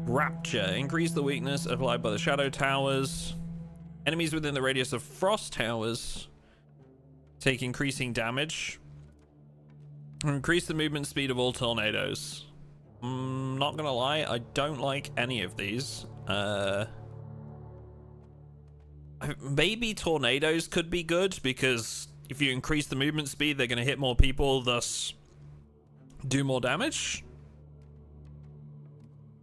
Rapture. Increase the weakness applied by the shadow towers. Enemies within the radius of frost towers take increasing damage. Increase the movement speed of all tornadoes. Not gonna lie, I don't like any of these. Maybe tornadoes could be good, because if you increase the movement speed, they're gonna hit more people, thus do more damage.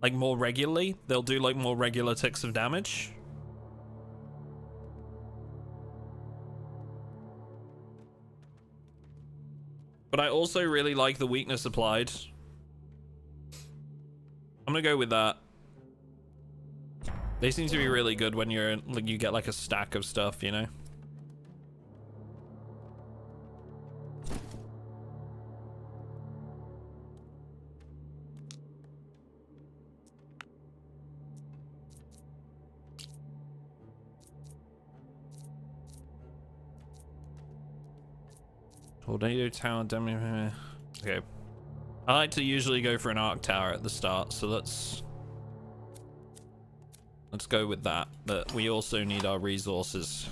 Like more regularly. They'll do like more regular ticks of damage. But I also really like the weakness applied. I'm gonna go with that. They seem to be really good when you're like, you get like a stack of stuff, you know? Tornado tower damage. Okay. I like to usually go for an arc tower at the start, so let's go with that. But we also need our resources.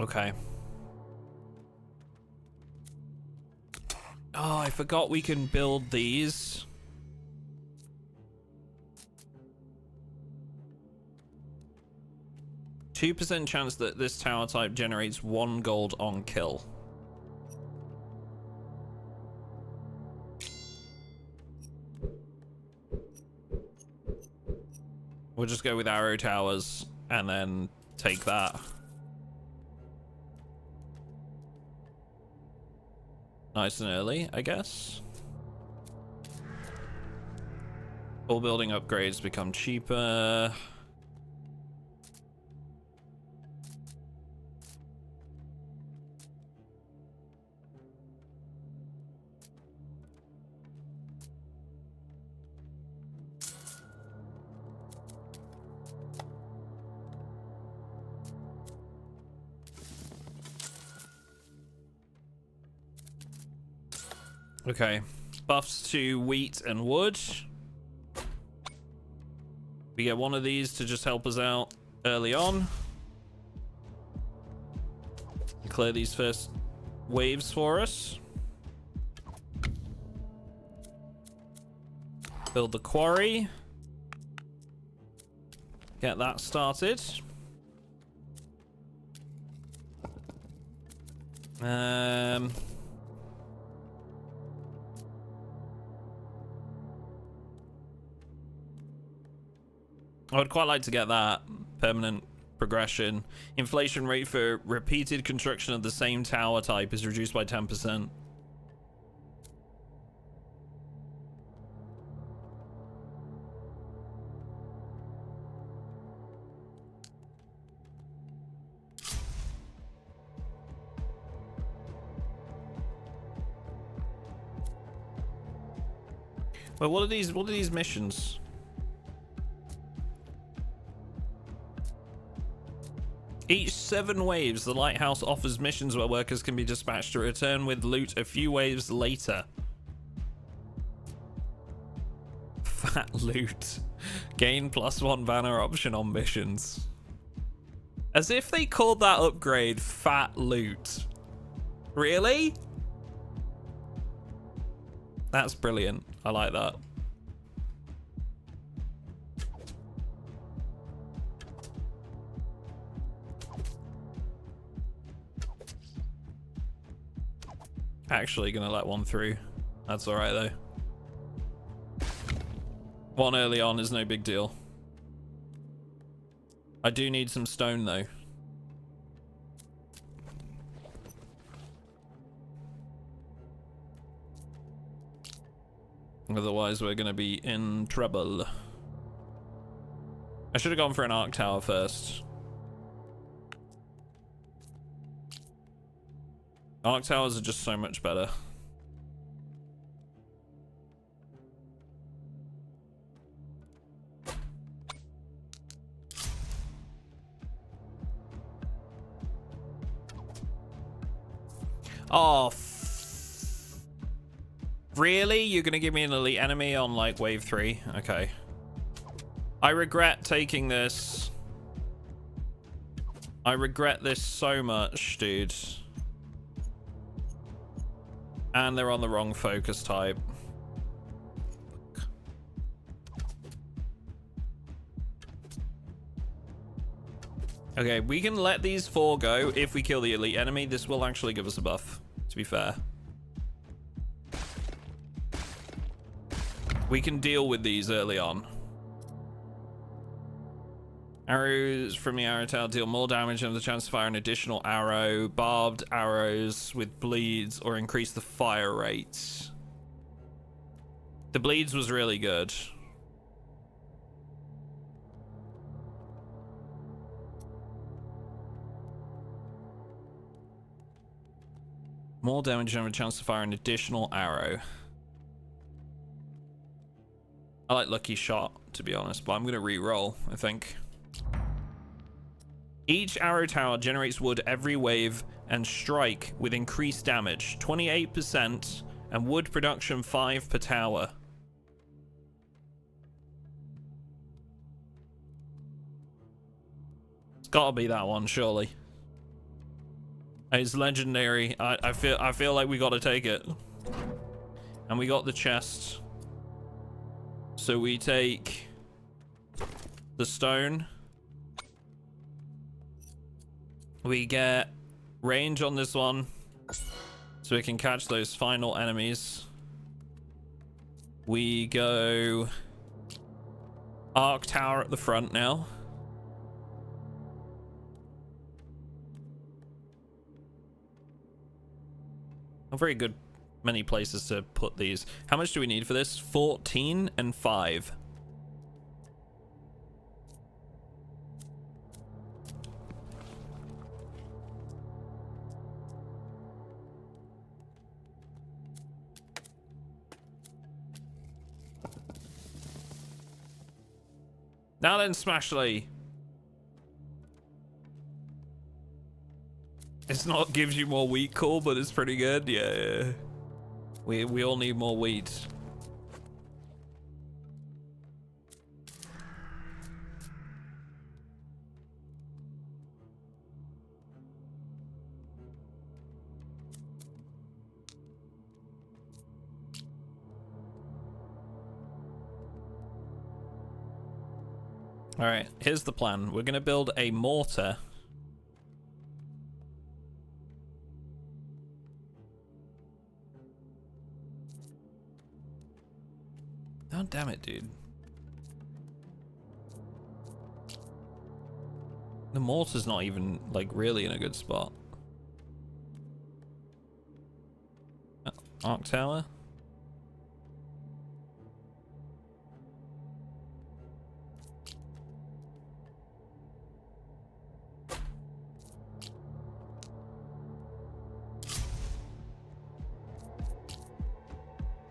Okay. Oh, I forgot we can build these. %2 chance that this tower type generates 1 gold on kill. We'll just go with arrow towers and then take that. Nice and early, I guess. All building upgrades become cheaper. Okay, buffs to wheat and wood. We get one of these to just help us out early on. Clear these first waves for us. Build the quarry. Get that started. I would quite like to get that permanent progression. Inflation rate for repeated construction of the same tower type is reduced by 10%. Well, what are these missions? Each 7 waves, the lighthouse offers missions where workers can be dispatched to return with loot a few waves later. Fat loot. Gain +1 banner option on missions. As if they called that upgrade fat loot. Really? That's brilliant. I like that. Actually gonna let one through. That's alright though. One early on is no big deal. I do need some stone though. Otherwise we're gonna be in trouble. I should have gone for an arc tower first. Arc towers are just so much better. Oh, really? You're gonna give me an elite enemy on like wave 3? Okay. I regret taking this. I regret this so much, dude. And they're on the wrong focus type. Okay, we can let these 4 go if we kill the elite enemy. This will actually give us a buff, to be fair. We can deal with these early on. Arrows from the arrow tail deal more damage and have the chance to fire an additional arrow. Barbed arrows with bleeds or increase the fire rate. The bleeds was really good. More damage and have a chance to fire an additional arrow. I like Lucky Shot, to be honest, but I'm going to re-roll, I think. Each arrow tower generates wood every wave and strike with increased damage, 28%, and wood production 5 per tower. It's gotta be that one, surely. It's legendary. I feel like we gotta take it. And we got the chest. So we take the stone. We get range on this one, so we can catch those final enemies. We go arc tower at the front now. Not very good many places to put these. How much do we need for this? 14 and 5. Now then, Smashly. It's not gives you more wheat, cool, but it's pretty good. Yeah. We all need more wheat. All right, here's the plan. We're gonna build a mortar. Oh, damn it, dude. The mortar's not even, like, really in a good spot. Arc tower.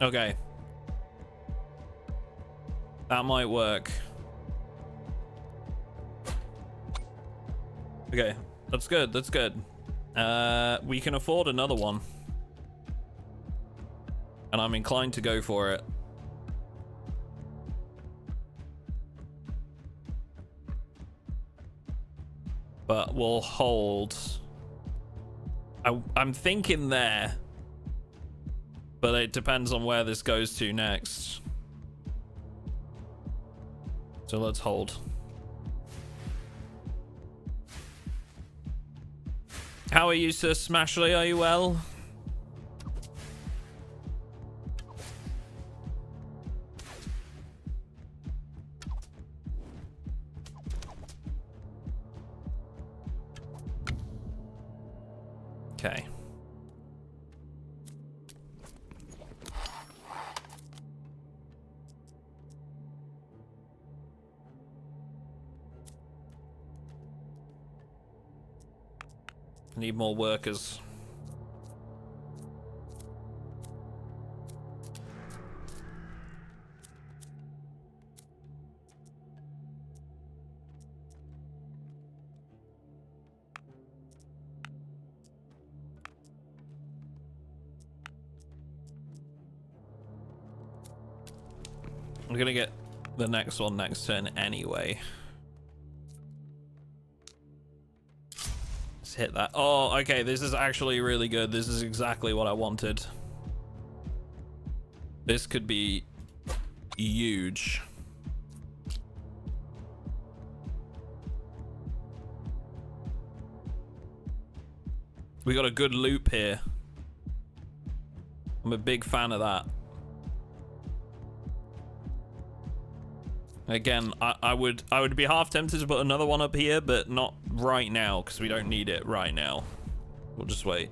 Okay. That might work. Okay, that's good, that's good. We can afford another one. And I'm inclined to go for it. But we'll hold. I'm thinking there. But it depends on where this goes to next. So let's hold. How are you, Sir Smashly? Are you well? Okay. Need more workers. I'm gonna get the next one next turn anyway. Let's hit that. Oh, okay, this is actually really good. This is exactly what I wanted. This could be huge. We got a good loop here. I'm a big fan of that. Again, I would be half tempted to put another one up here, but not right now because we don't need it right now. We'll just wait.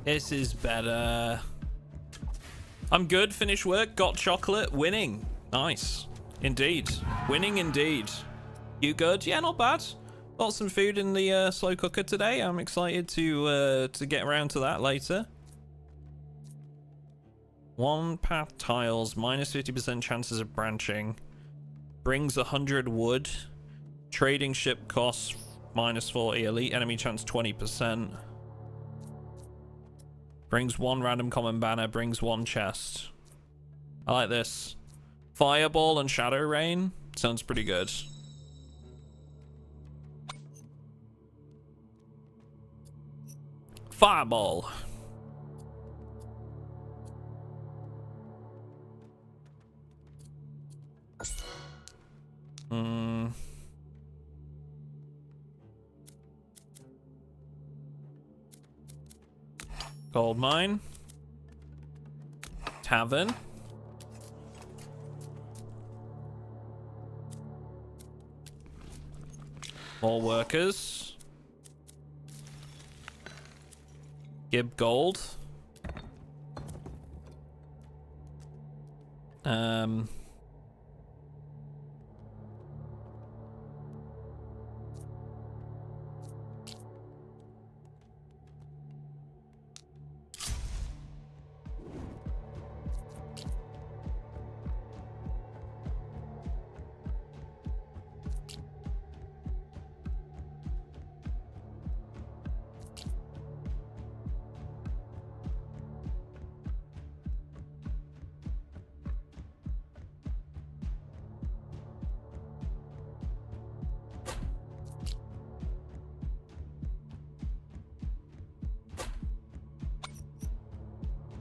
This is better. I'm good. Finished work. Got chocolate. Winning. Nice. Indeed. Winning indeed. You good? Yeah, not bad. Got some food in the slow cooker today. I'm excited to get around to that later. 1 path tiles, minus 50% chances of branching. Brings 100 wood. Trading ship costs minus 40. Elite enemy chance 20%. Brings 1 random common banner. Brings 1 chest. I like this. Fireball and Shadow Rain sounds pretty good. Fireball. Gold mine. Tavern. More workers. Gib gold.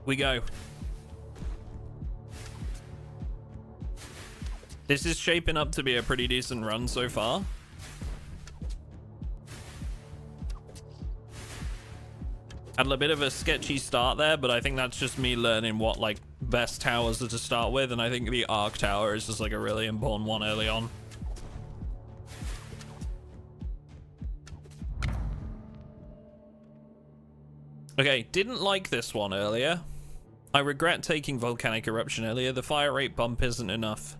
We go. This is shaping up to be a pretty decent run so far. Had a bit of a sketchy start there, but I think that's just me learning what like best towers are to start with, and I think the Arc Tower is just like a really important one early on. Okay, didn't like this one earlier. I regret taking Volcanic Eruption earlier. The fire rate bump isn't enough.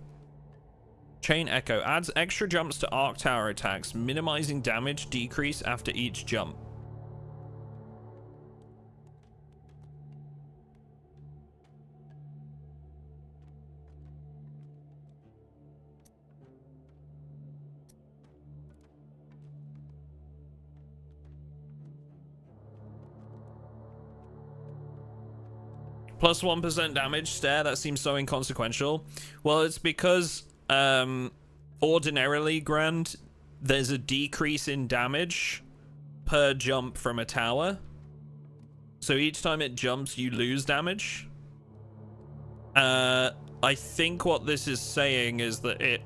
Chain Echo adds extra jumps to Arc Tower attacks, minimizing damage decrease after each jump. Plus 1% damage stare, that seems so inconsequential. Well, it's because ordinarily, Grand, there's a decrease in damage per jump from a tower. So each time it jumps, you lose damage. I think what this is saying is that it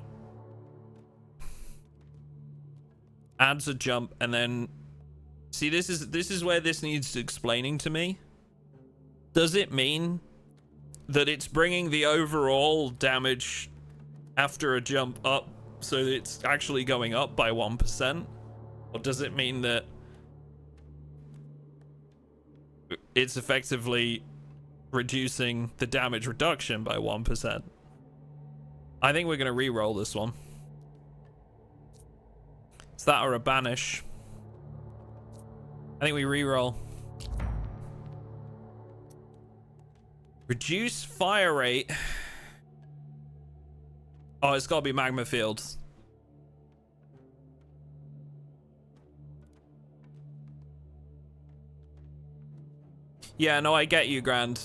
adds a jump and then... See, this is where this needs explaining to me. Does it mean that it's bringing the overall damage after a jump up so that it's actually going up by 1%? Or does it mean that it's effectively reducing the damage reduction by 1%? I think we're going to re-roll this one. It's that or a banish. I think we re-roll. Reduce fire rate. Oh, it's got to be magma fields. Yeah, no, I get you, Grand.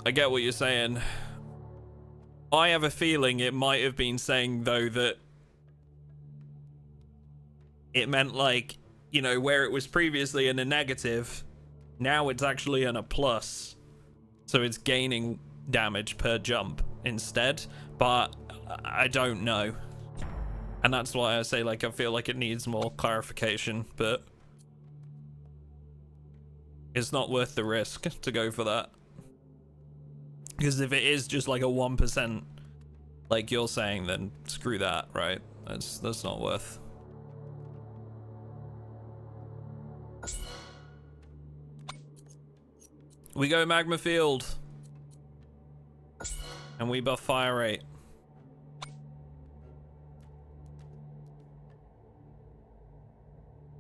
I get what you're saying. I have a feeling it might have been saying, though, that it meant, like, you know, where it was previously in a negative, now it's actually in a plus. So it's gaining damage per jump instead, but I don't know. And that's why I say, like, I feel like it needs more clarification, but it's not worth the risk to go for that. Because if it is just like a 1%, like you're saying, then screw that, right? That's not worth. We go magma field. And we buff fire rate.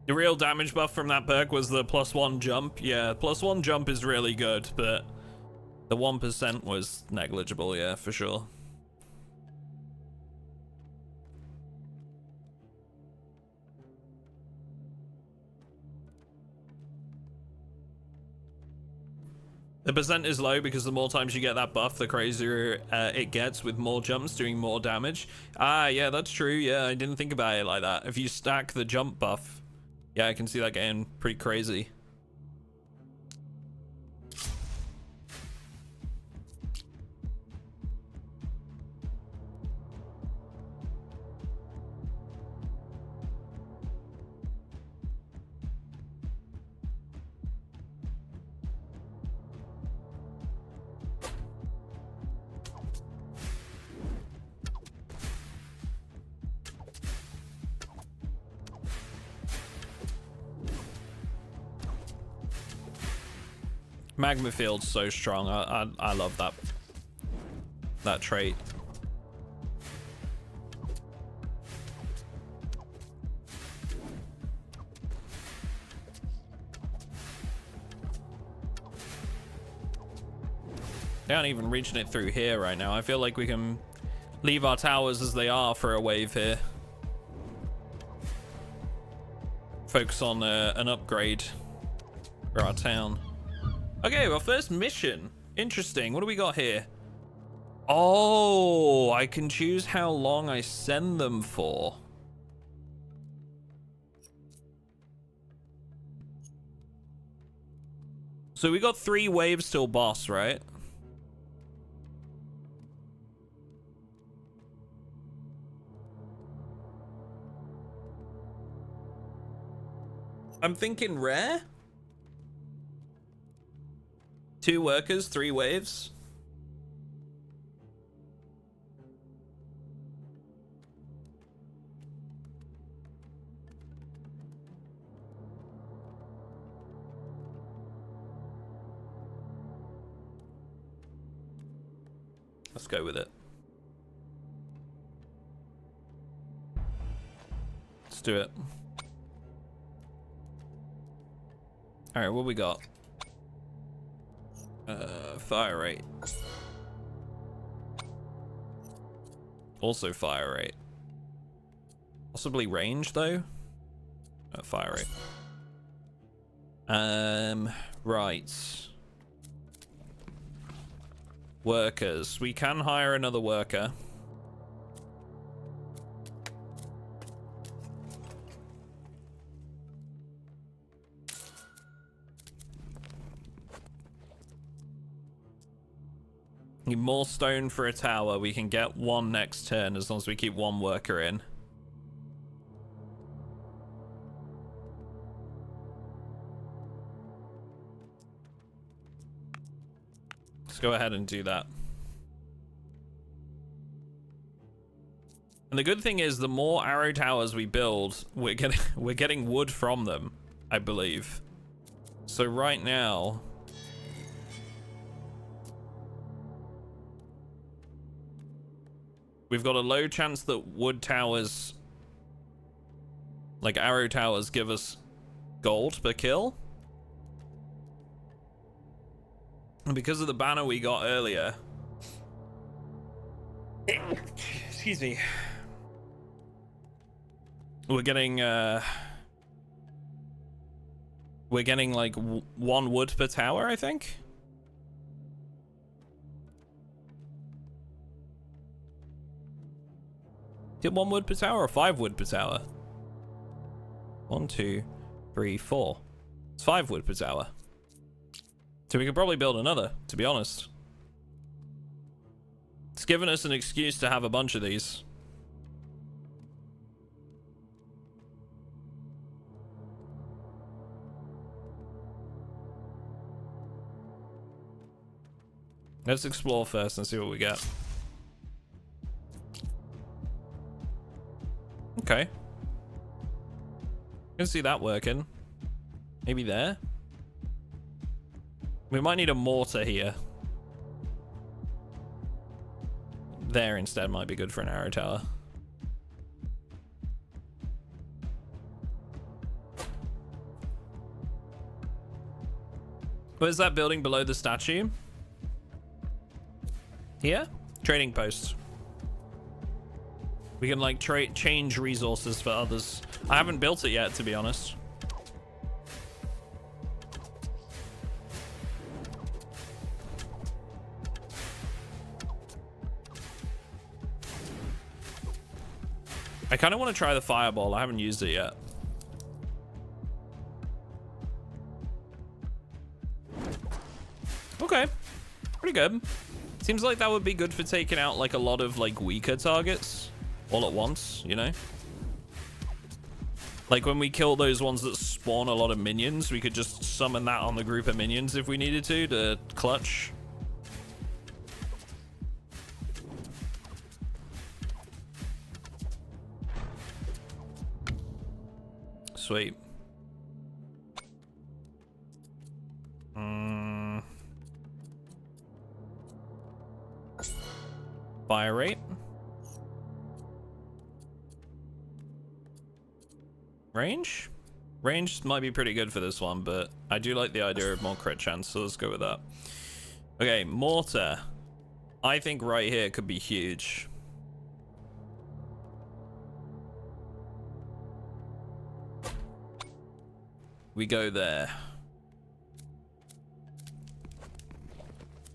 The real damage buff from that perk was the +1 jump. Yeah, +1 jump is really good, but the 1% was negligible, yeah, for sure. The percent is low because the more times you get that buff, the crazier it gets with more jumps doing more damage. Ah, yeah, that's true. Yeah, I didn't think about it like that. If you stack the jump buff, yeah, I can see that getting pretty crazy. Magma Field's so strong. I love that trait. They aren't even reaching it through here right now. I feel like we can leave our towers as they are for a wave here. Focus on an upgrade for our town. Okay, our first mission. Interesting. What do we got here? Oh, I can choose how long I send them for. So we got 3 waves till boss, right? I'm thinking rare. 2 workers, 3 waves. Let's go with it. Let's do it. All right, what we got? Fire rate. Also fire rate. Possibly range though. Fire rate. Right. Workers. We can hire another worker. Need more stone for a tower. We can get 1 next turn as long as we keep 1 worker in. Let's go ahead and do that. And the good thing is the more arrow towers we build, we're getting wood from them, I believe. So right now, we've got a low chance that wood towers, like arrow towers, give us gold per kill. And because of the banner we got earlier, excuse me, we're getting like 1 wood per tower, I think. Get 1 wood per tower or 5 wood per tower? 1, 2, 3, 4. It's 5 wood per tower. So we could probably build another, to be honest. It's given us an excuse to have a bunch of these. Let's explore first and see what we get. Okay. Can see that working. Maybe there. We might need a mortar here. There instead might be good for an arrow tower. Where's that building below the statue? Here? Trading post. We can like change resources for others. I haven't built it yet, to be honest. I kind of want to try the fireball. I haven't used it yet. Okay, pretty good. Seems like that would be good for taking out like a lot of like weaker targets all at once, you know? Like when we kill those ones that spawn a lot of minions, we could just summon that on the group of minions if we needed to clutch. Sweet. Fire rate. Range? Range might be pretty good for this one, but I do like the idea of more crit chance, so let's go with that. Okay, mortar. I think right here could be huge. We go there.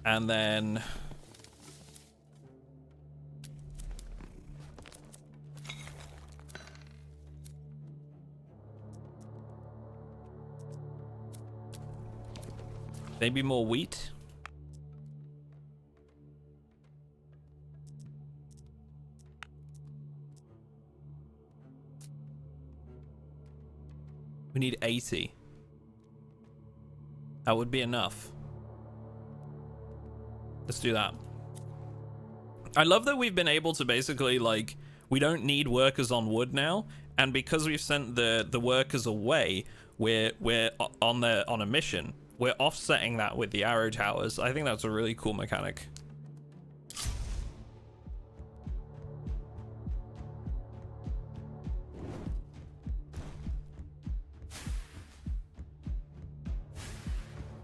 And then... maybe more wheat. We need 80. That would be enough. Let's do that. I love that we've been able to basically, like, we don't need workers on wood now, and because we've sent the workers away, we're on a mission. We're offsetting that with the arrow towers. I think that's a really cool mechanic.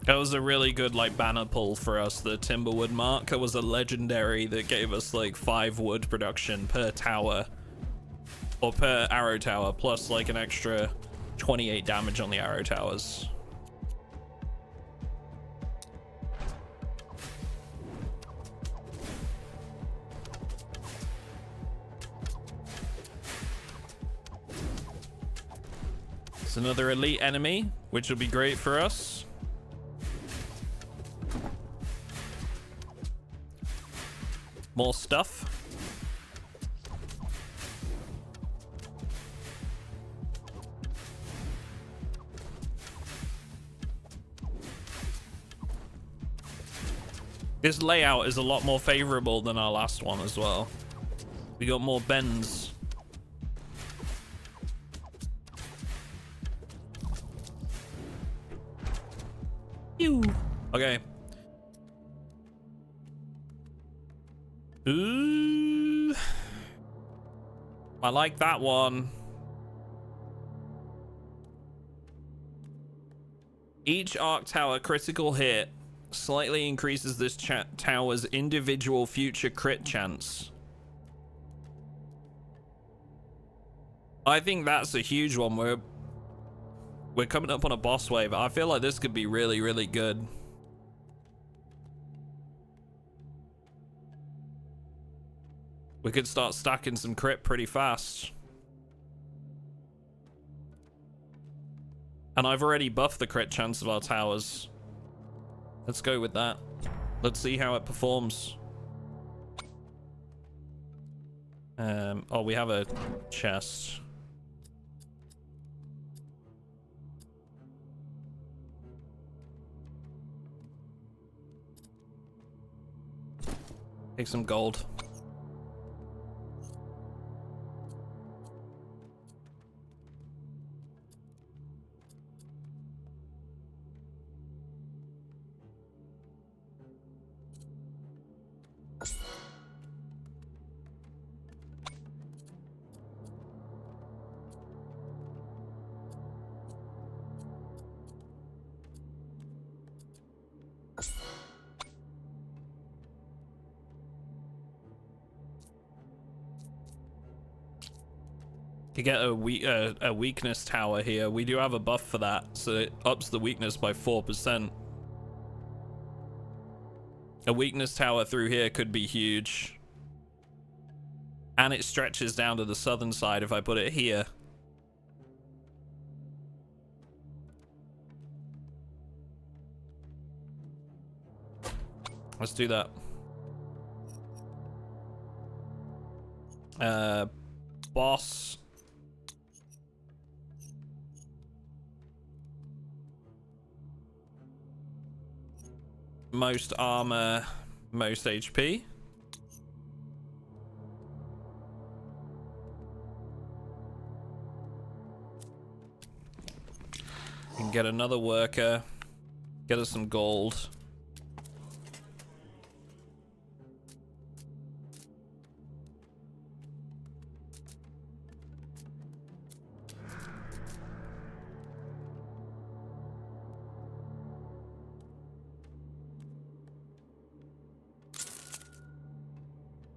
That was a really good like banner pull for us, the Timberwood mark. It was a legendary that gave us like 5 wood production per tower, or per arrow tower, plus like an extra 28 damage on the arrow towers. It's another elite enemy, which will be great for us. More stuff. This layout is a lot more favorable than our last one as well. We got more bends. Ew. Okay. Ooh. I like that one. Each arc tower critical hit slightly increases this tower's individual future crit chance. I think that's a huge one. We're coming up on a boss wave. I feel like this could be really, really good. We could start stacking some crit pretty fast. And I've already buffed the crit chance of our towers. Let's go with that. Let's see how it performs. Oh, we have a chest. Take some gold. To get a weakness tower here, we do have a buff for that, so it ups the weakness by 4%. A weakness tower through here could be huge. And it stretches down to the southern side if I put it here. Let's do that. Boss. Most armor, most HP. We can get another worker. Get us some gold.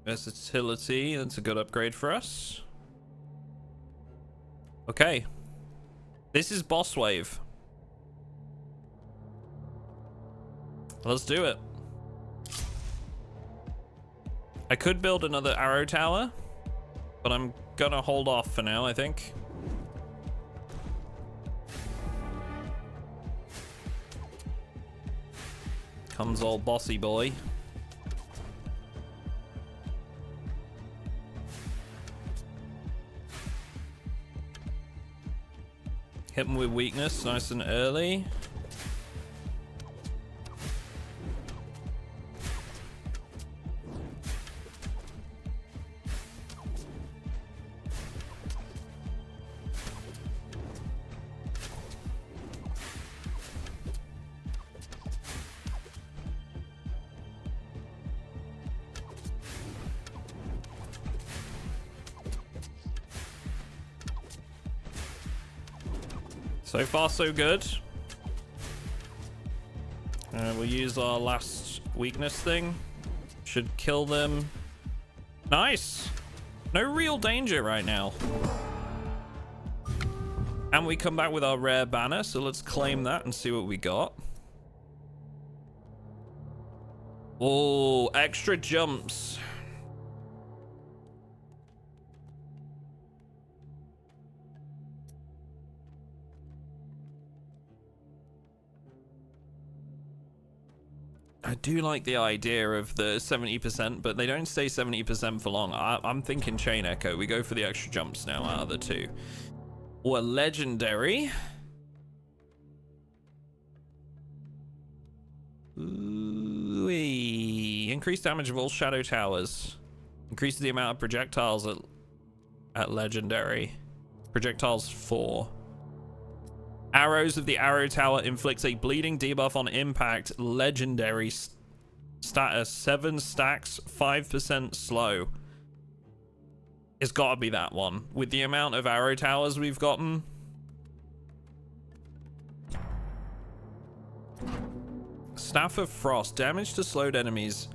Versatility, that's a good upgrade for us. Okay. This is boss wave. Let's do it. I could build another arrow tower, but I'm gonna hold off for now, I think. Comes old bossy boy. Hit him with weakness nice and early. So far, so good. We'll use our last weakness thing. Should kill them. Nice. No real danger right now. And we come back with our rare banner, so let's claim that and see what we got. Oh, extra jumps. I do like the idea of the 70%, but they don't stay 70% for long. I'm thinking Chain Echo. We go for the extra jumps now out of the two. Or legendary. Ooh-wee. Increased damage of all shadow towers. Increases the amount of projectiles at legendary. Projectiles 4. Arrows of the arrow tower inflicts a bleeding debuff on impact. Legendary status 7 stacks 5% slow. It's gotta be that one. With the amount of arrow towers we've gotten. Staff of Frost. Damage to slowed enemies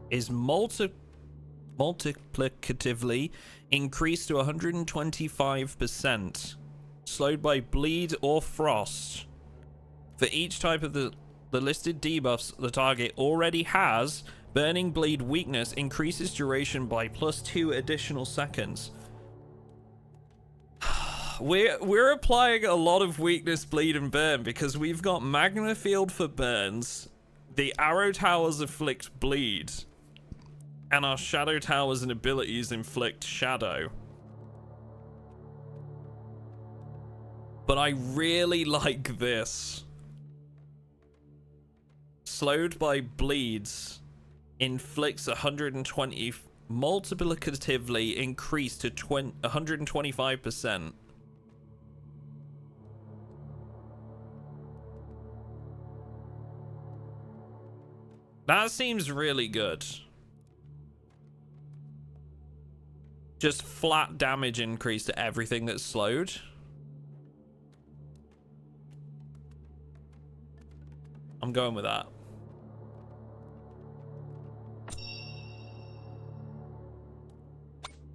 is multiplicatively increased to 125%. Slowed by bleed or frost. For each type of the listed debuffs the target already has, burning bleed weakness increases duration by +2 additional seconds. We're applying a lot of weakness, bleed, and burn because we've got Magna Field for burns, the arrow towers inflict bleed, and our shadow towers and abilities inflict shadow. But I really like this. Slowed by bleeds. Inflicts 120. Multiplicatively increased to 125%. That seems really good. Just flat damage increase to everything that's slowed. I'm going with that.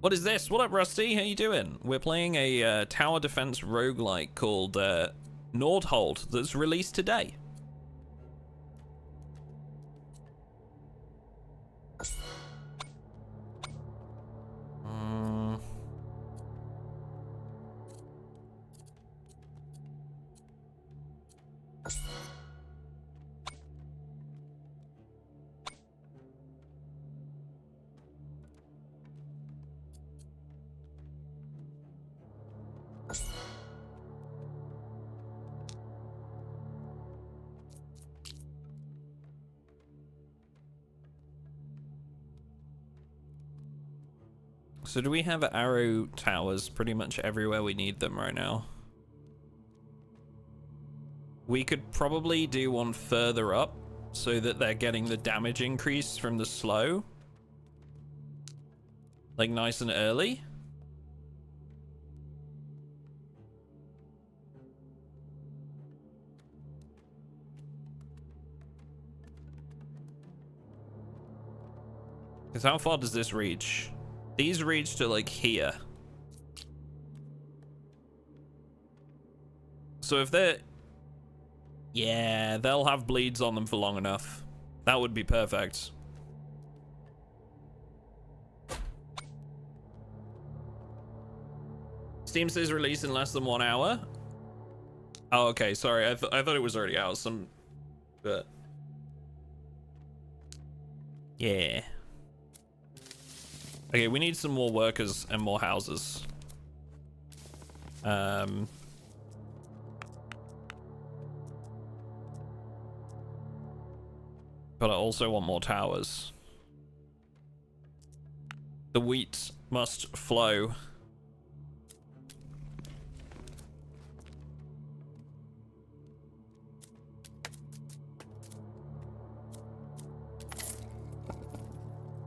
What is this? What up, Rusty? How you doing? We're playing a tower defense roguelike called Nordhold that's released today. So do we have arrow towers pretty much everywhere we need them right now? We could probably do one further up so that they're getting the damage increase from the slow. Like nice and early. Because how far does this reach? These reach to like here. So if they're... Yeah, they'll have bleeds on them for long enough. That would be perfect. Steam says release in less than 1 hour. Oh, okay, sorry. I thought it was already out. But... Yeah. Okay, we need some more workers and more houses. But I also want more towers. The wheat must flow.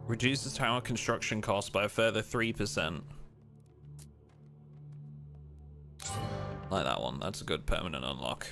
Reduces tower construction cost by a further 3%. Like that one. That's a good permanent unlock.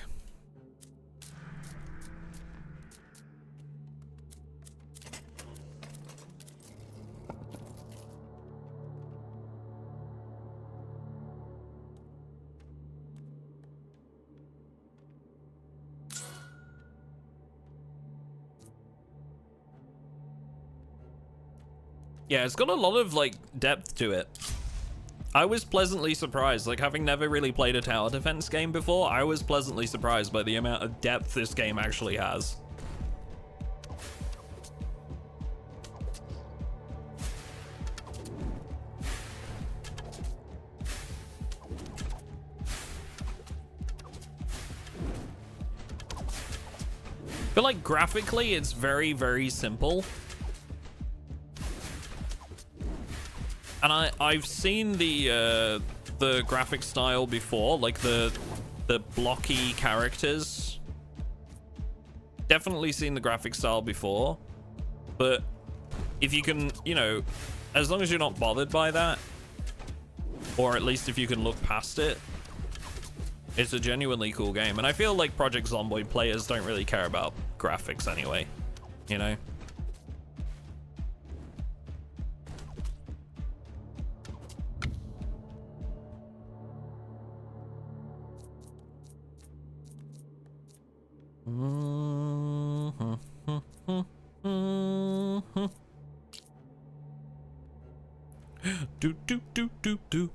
Yeah, it's got a lot of, like, depth to it. I was pleasantly surprised. Like, having never really played a tower defense game before, I was pleasantly surprised by the amount of depth this game actually has. But, like, graphically, it's very, very simple. And I've seen the graphic style before, like the blocky characters. Definitely seen the graphic style before, but if you can, you know, as long as you're not bothered by that, or at least if you can look past it, it's a genuinely cool game. And I feel like Project Zomboid players don't really care about graphics anyway, you know? Do do do do do.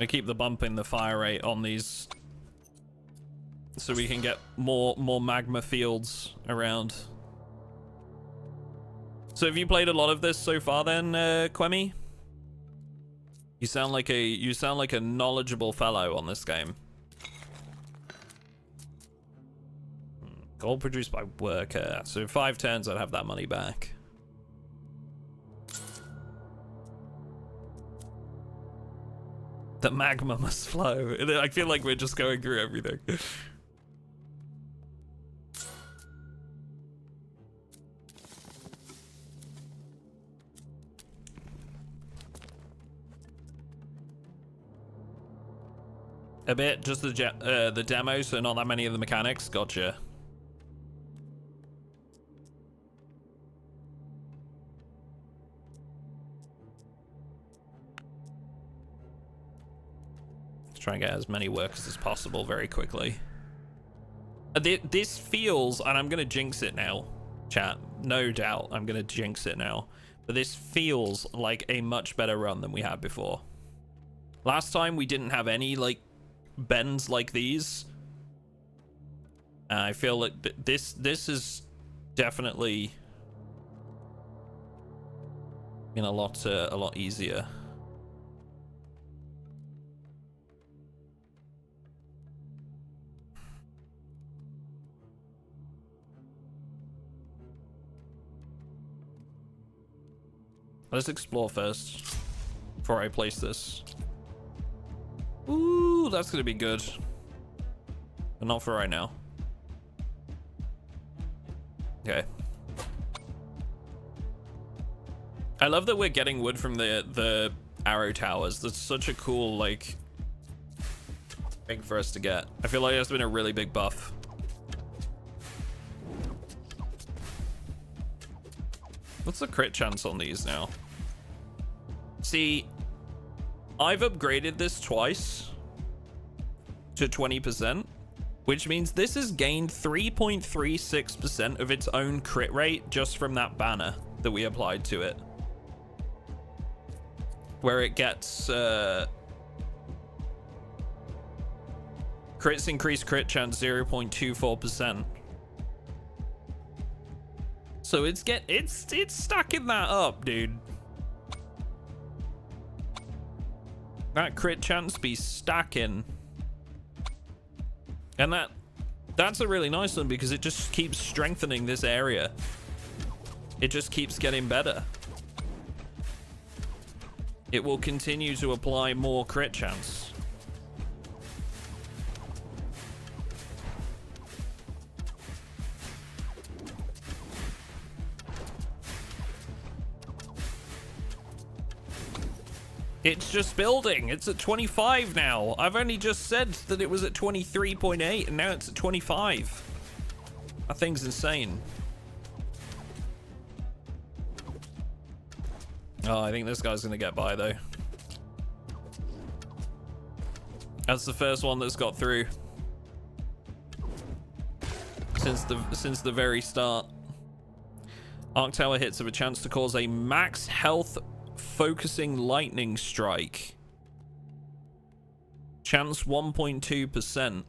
I keep the bumping the fire rate on these so we can get more magma fields around. So have you played a lot of this so far then, Quemi? You sound like a knowledgeable fellow on this game. Gold produced by worker. So in 5 turns I'd have that money back. The magma must flow. I feel like we're just going through everything. A bit, just the demo, so not that many of the mechanics. Gotcha. Let's try and get as many workers as possible very quickly. This feels, and I'm gonna jinx it now, chat. No doubt, I'm gonna jinx it now. But this feels like a much better run than we had before. Last time we didn't have any, like, bends like these. I feel like this is definitely been a lot easier. Let's explore first before I place this. Ooh, that's gonna be good, but not for right now. Okay. I love that we're getting wood from the arrow towers. That's such a cool, like, thing for us to get. I feel like that's been a really big buff. What's the crit chance on these now? See, I've upgraded this twice to 20%, which means this has gained 3.36% of its own crit rate just from that banner that we applied to it. Where it gets crits increase crit chance 0.24%. So it's stacking that up, dude. That crit chance be stacking. And that's a really nice one because it just keeps strengthening this area. It just keeps getting better. It will continue to apply more crit chance. It's just building. It's at 25 now. I've only just said that it was at 23.8 and now it's at 25. That thing's insane. Oh, I think this guy's gonna get by though. That's the first one that's got through since the very start. Arc Tower hits have a chance to cause a max health focusing lightning strike. Chance 1.2%.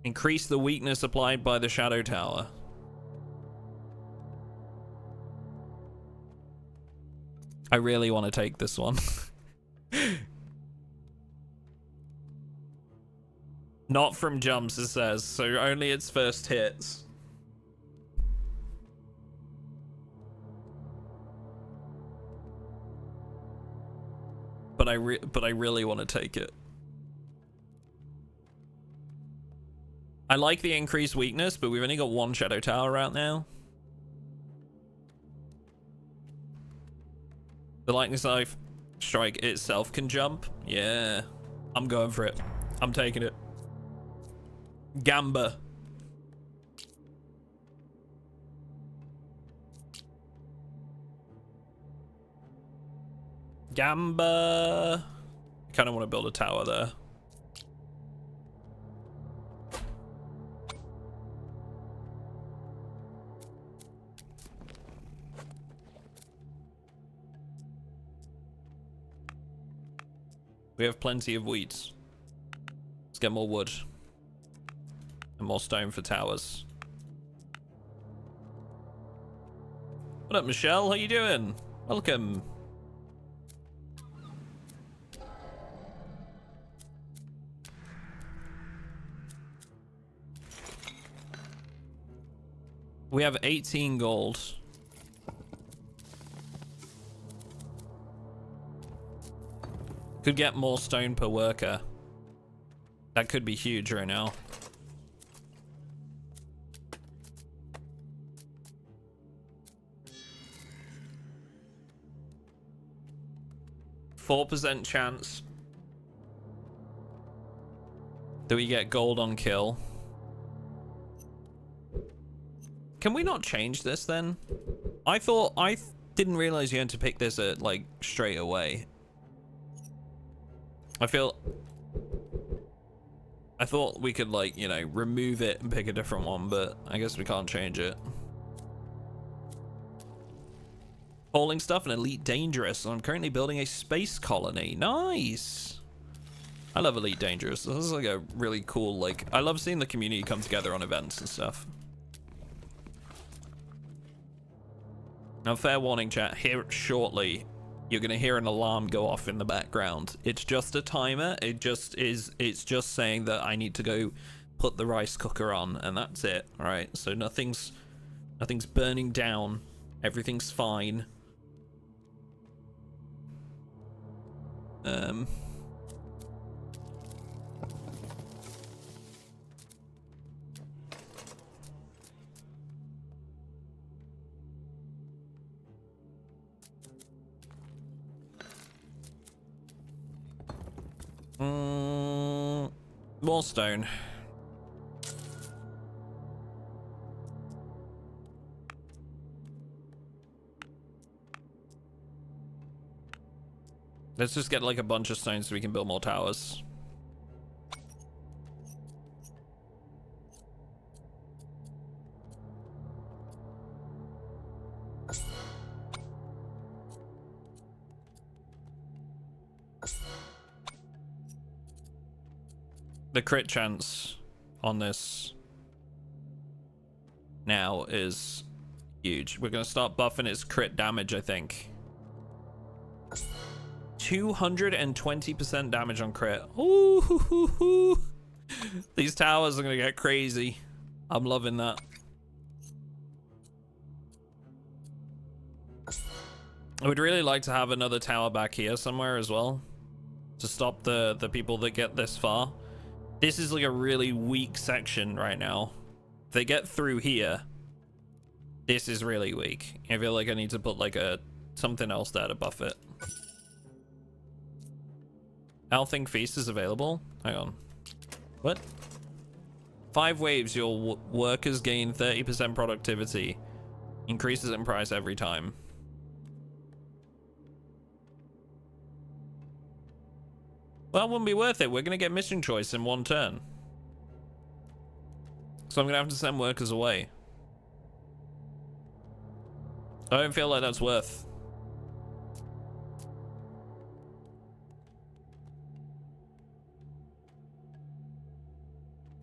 Increase the weakness applied by the Shadow Tower. I really want to take this one. Not from jumps, it says, so only its first hits. But I really want to take it. I like the increased weakness, but we've only got one Shadow Tower out now. The lightning strike itself can jump. Yeah, I'm going for it. I'm taking it. Gamba. Gamba. I kind of want to build a tower there. We have plenty of wheat. Let's get more wood. And more stone for towers. What up, Michelle? How you doing? Welcome. We have 18 gold. Could get more stone per worker. That could be huge right now. %4 chance that we get gold on kill. Can we not change this then? I didn't realize you had to pick this at like straight away. I thought we could, like, you know, remove it and pick a different one, but I guess we can't change it. Hauling stuff and Elite Dangerous. I'm currently building a space colony. Nice. I love Elite Dangerous. This is like a really cool, like, I love seeing the community come together on events and stuff. Now, fair warning, chat, here shortly, you're gonna hear an alarm go off in the background. It's just a timer. It's just saying that I need to go put the rice cooker on, and that's it. All right, so nothing's burning down. Everything's fine. More stone. Let's just get like a bunch of stones so we can build more towers. The crit chance on this now is huge. We're going to start buffing its crit damage, I think. 220% damage on crit. Ooh, hoo, hoo, hoo. These towers are going to get crazy. I'm loving that. I would really like to have another tower back here somewhere as well to stop the people that get this far. This is like a really weak section right now. If they get through here, this is really weak. I feel like I need to put like something else there to buff it. Althing Feast is available. Hang on. What? 5 waves, your workers gain 30% productivity. Increases in price every time. Well, it wouldn't be worth it. We're going to get mission choice in 1 turn. So I'm going to have to send workers away. I don't feel like that's worth.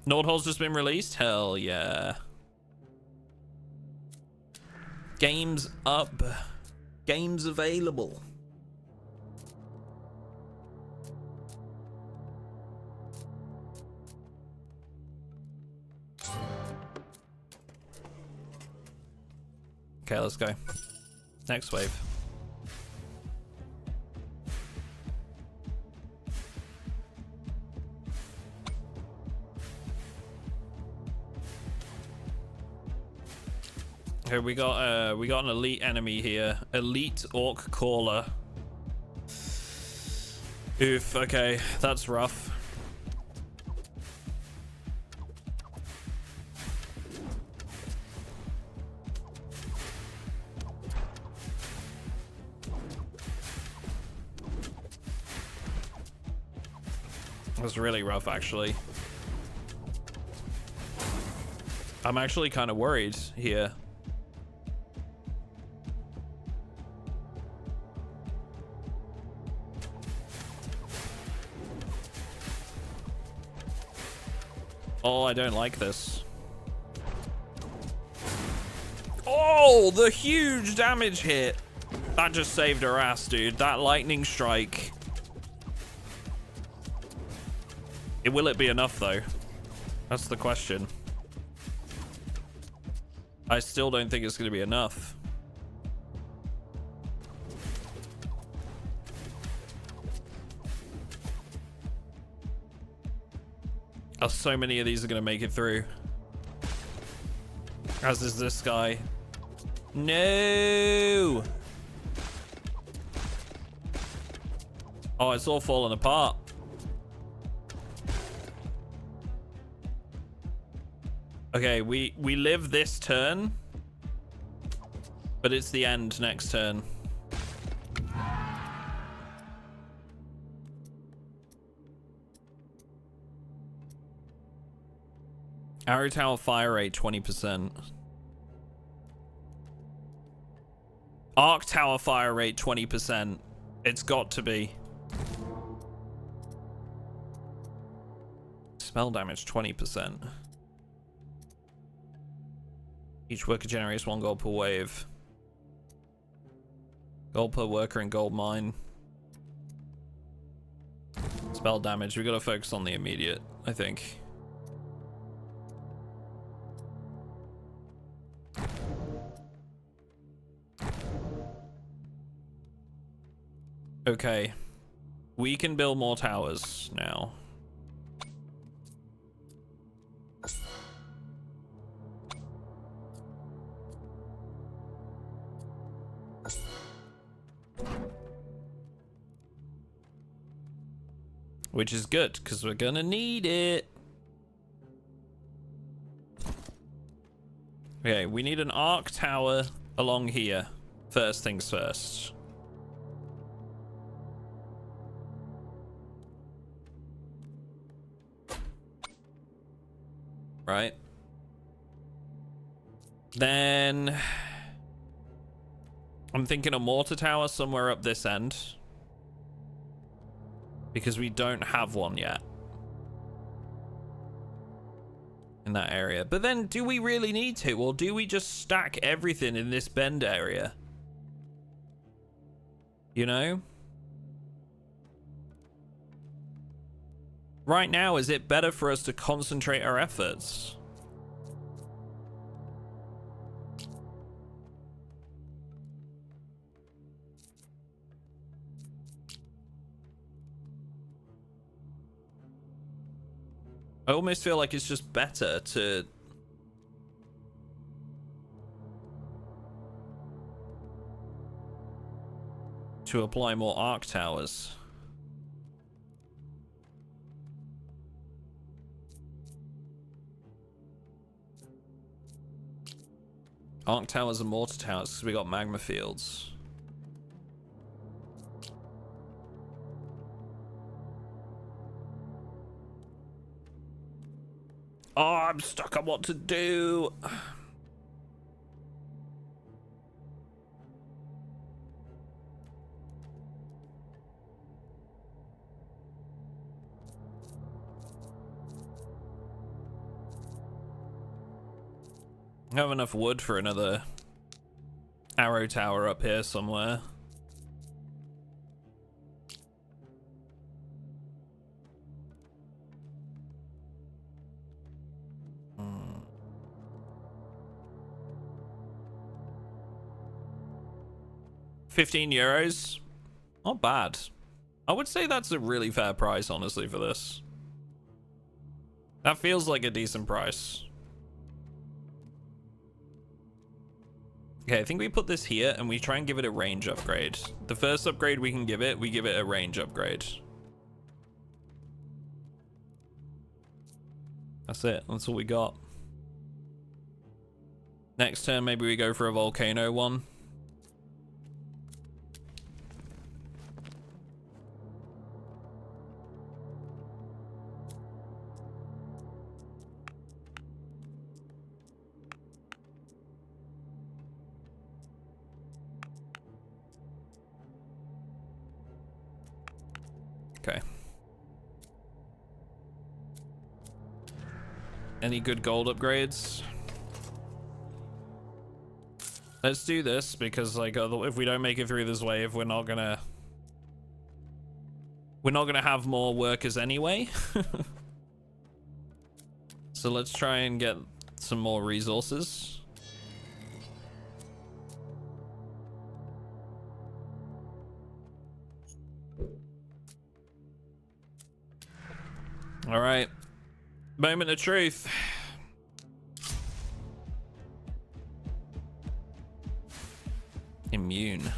Nordhold's just been released? Hell yeah. Games up. Games available. Okay, let's go. Next wave. Okay, we got an elite enemy here. Elite Orc Caller. Oof, okay, that's rough. That's really rough, actually. I'm actually kind of worried here. Oh, I don't like this. Oh, the huge damage hit. That just saved her ass, dude. That lightning strike. Will it be enough, though? That's the question. I still don't think it's going to be enough. Oh, so many of these are going to make it through. As is this guy. No! Oh, it's all falling apart. Okay, we live this turn, but it's the end next turn. Arrow Tower fire rate 20%. Arc tower fire rate 20%. It's got to be. Spell damage 20%. Each worker generates 1 gold per wave. Gold per worker in gold mine. Spell damage. We gotta focus on the immediate, I think. Okay. We can build more towers now. Which is good, because we're gonna need it. Okay, we need an arc tower along here. First things first. Right. Then I'm thinking a mortar tower somewhere up this end. Because we don't have one yet. In that area. But then, do we really need to? Or do we just stack everything in this bend area? You know? Right now, is it better for us to concentrate our efforts? I almost feel like it's just better to apply more arc towers. Arc towers and mortar towers because we got magma fields. Oh, I'm stuck on what to do. I have enough wood for another arrow tower up here somewhere. €15. Not bad. I would say that's a really fair price, honestly, for this. That feels like a decent price. Okay, I think we put this here and we try and give it a range upgrade. The first upgrade we can give it, we give it a range upgrade. That's it. That's all we got. Next turn, maybe we go for a volcano one. Okay. Any good gold upgrades? Let's do this because, like, if we don't make it through this wave, we're not gonna have more workers anyway. So let's try and get some more resources. All right. Moment of truth. Immune.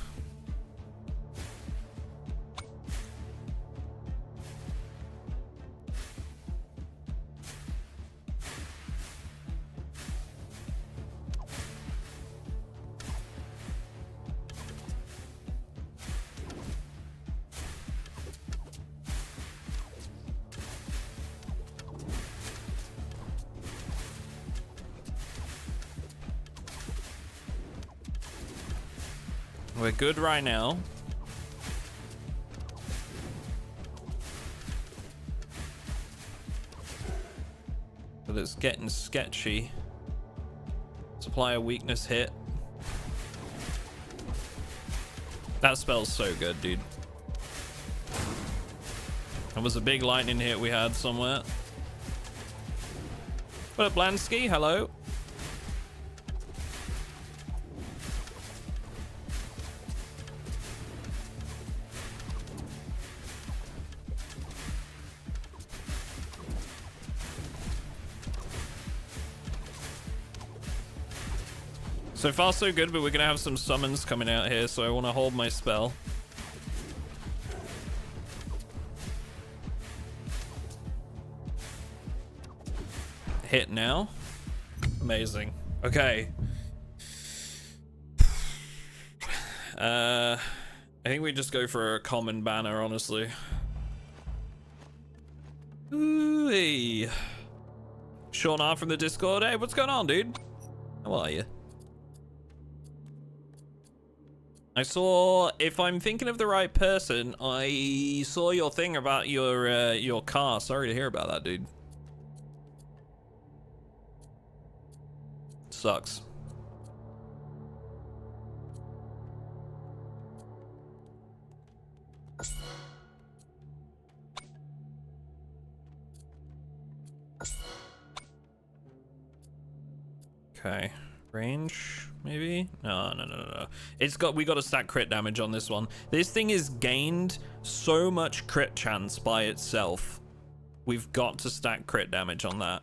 We're good right now. But it's getting sketchy. Supplier weakness hit. That spell's so good, dude. That was a big lightning hit we had somewhere. What up, Blansky? Hello. So far so good, but we're gonna have some summons coming out here, so I want to hold my spell. Hit now. Amazing. Okay. I think we just go for a common banner, honestly. Ooh-wee. Sean R from the Discord. Hey, what's going on, dude? How are you? I saw, if I'm thinking of the right person, I saw your thing about your car. Sorry to hear about that, dude. Sucks. Okay. Range, maybe? No. We got to stack crit damage on this one. This thing is gained so much crit chance by itself. We've got to stack crit damage on that.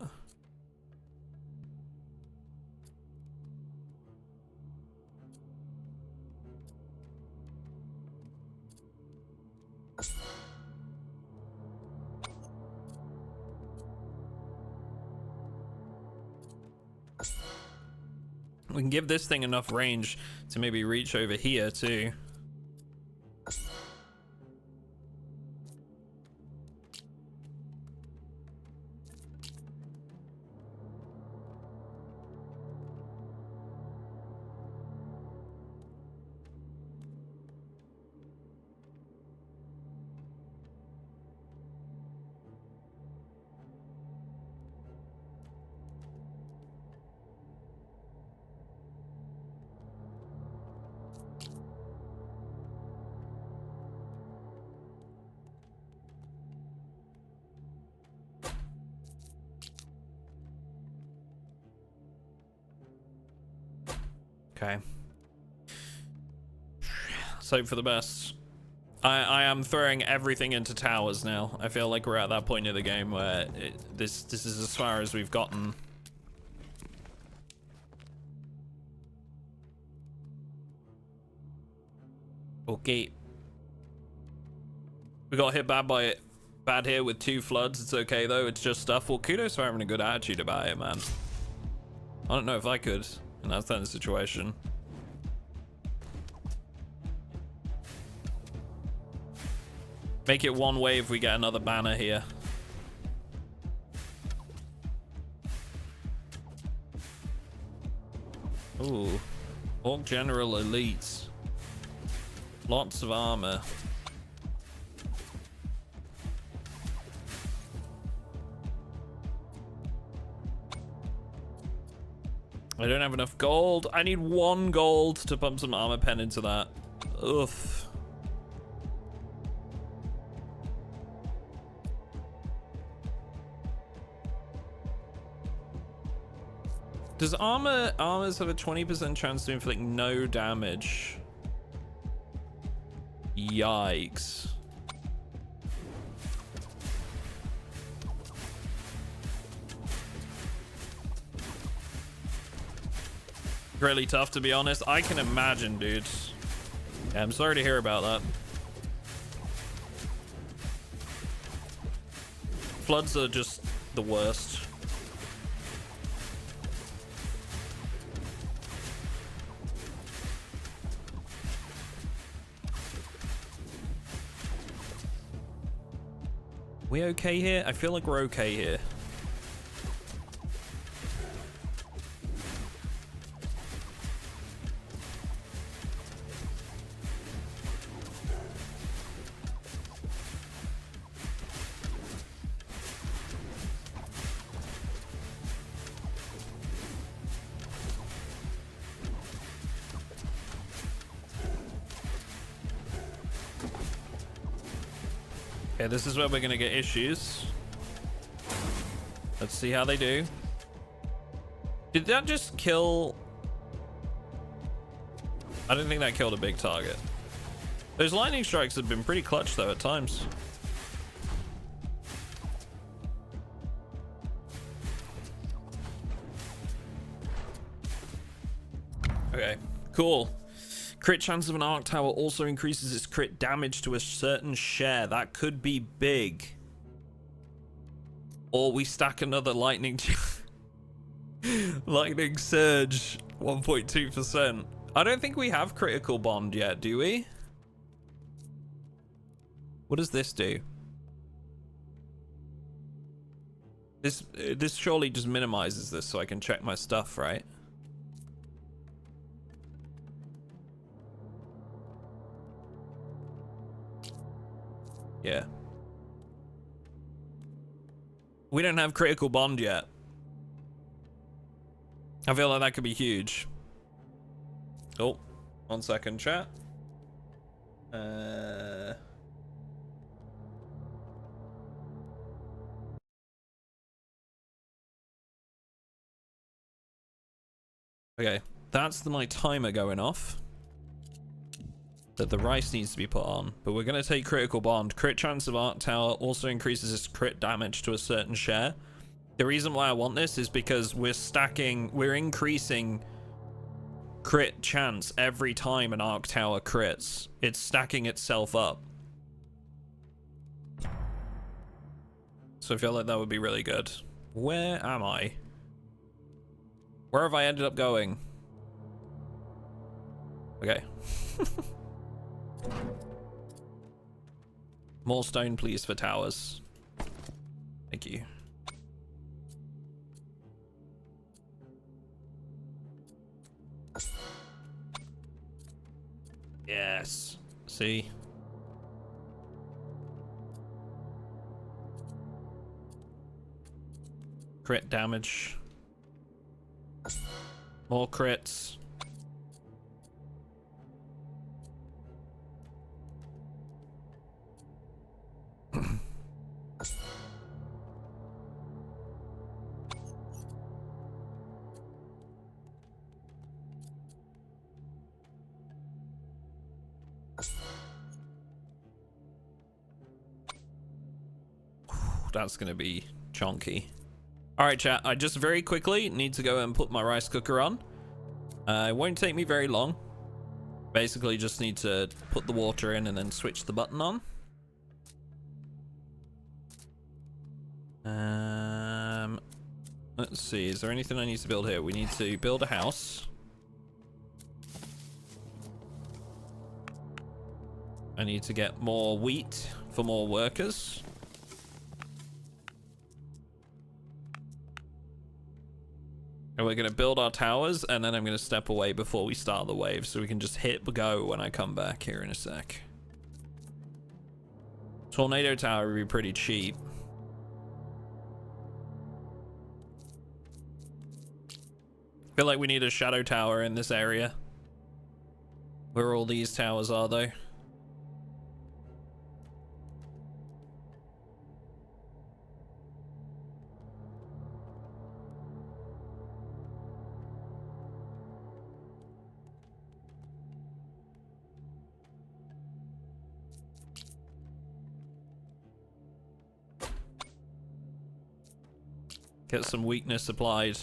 We can give this thing enough range to maybe reach over here too. Okay. Let's hope for the best. I am throwing everything into towers now. I feel like we're at that point in the game where this is as far as we've gotten. Okay. We got hit bad here with 2 floods. It's okay though. It's just stuff. Well, kudos for having a good attitude about it, man. I don't know if I could. And that's the situation. Make it one way if we get another banner here. Ooh. Orc General Elites. Lots of armor. I don't have enough gold. I need 1 gold to pump some armor pen into that. Oof. Does armors have a 20% chance to inflict no damage? Yikes. Really tough, to be honest. I can imagine, dude. Yeah, I'm sorry to hear about that. Floods are just the worst. We okay here? I feel like we're okay here. Okay, this is where we're gonna get issues. Let's see how they do. Did that just kill? I don't think that killed a big target. Those lightning strikes have been pretty clutch though at times. Okay, cool. Crit chance of an arc tower also increases its crit damage to a certain share. That could be big. Or we stack another lightning lightning surge 1.2%. I don't think we have critical bond yet, do we? What does this do? This surely just minimizes this so I can check my stuff, right? Yeah. We don't have critical bond yet. I feel like that could be huge. Oh, 1 second, chat. Okay, that's my timer going off. That the rice needs to be put on, but we're going to take critical bond. Crit chance of arc tower also increases its crit damage to a certain share. The reason why I want this is because we're increasing crit chance every time an arc tower crits. It's stacking itself up. So I feel like that would be really good. Where am I? Where have I ended up going? Okay. More stone, please, for towers. Thank you. Yes. See? Crit damage. More crits. That's gonna be chonky. All right, chat. I just very quickly need to go and put my rice cooker on. It won't take me very long. Basically, just need to put the water in and then switch the button on. Let's see. Is there anything I need to build here? We need to build a house. I need to get more wheat for more workers. And we're going to build our towers, and then I'm going to step away before we start the wave, so we can just hit go when I come back here in a sec. Tornado tower would be pretty cheap. Feel like we need a shadow tower in this area. Where all these towers are, though. Get some weakness applied.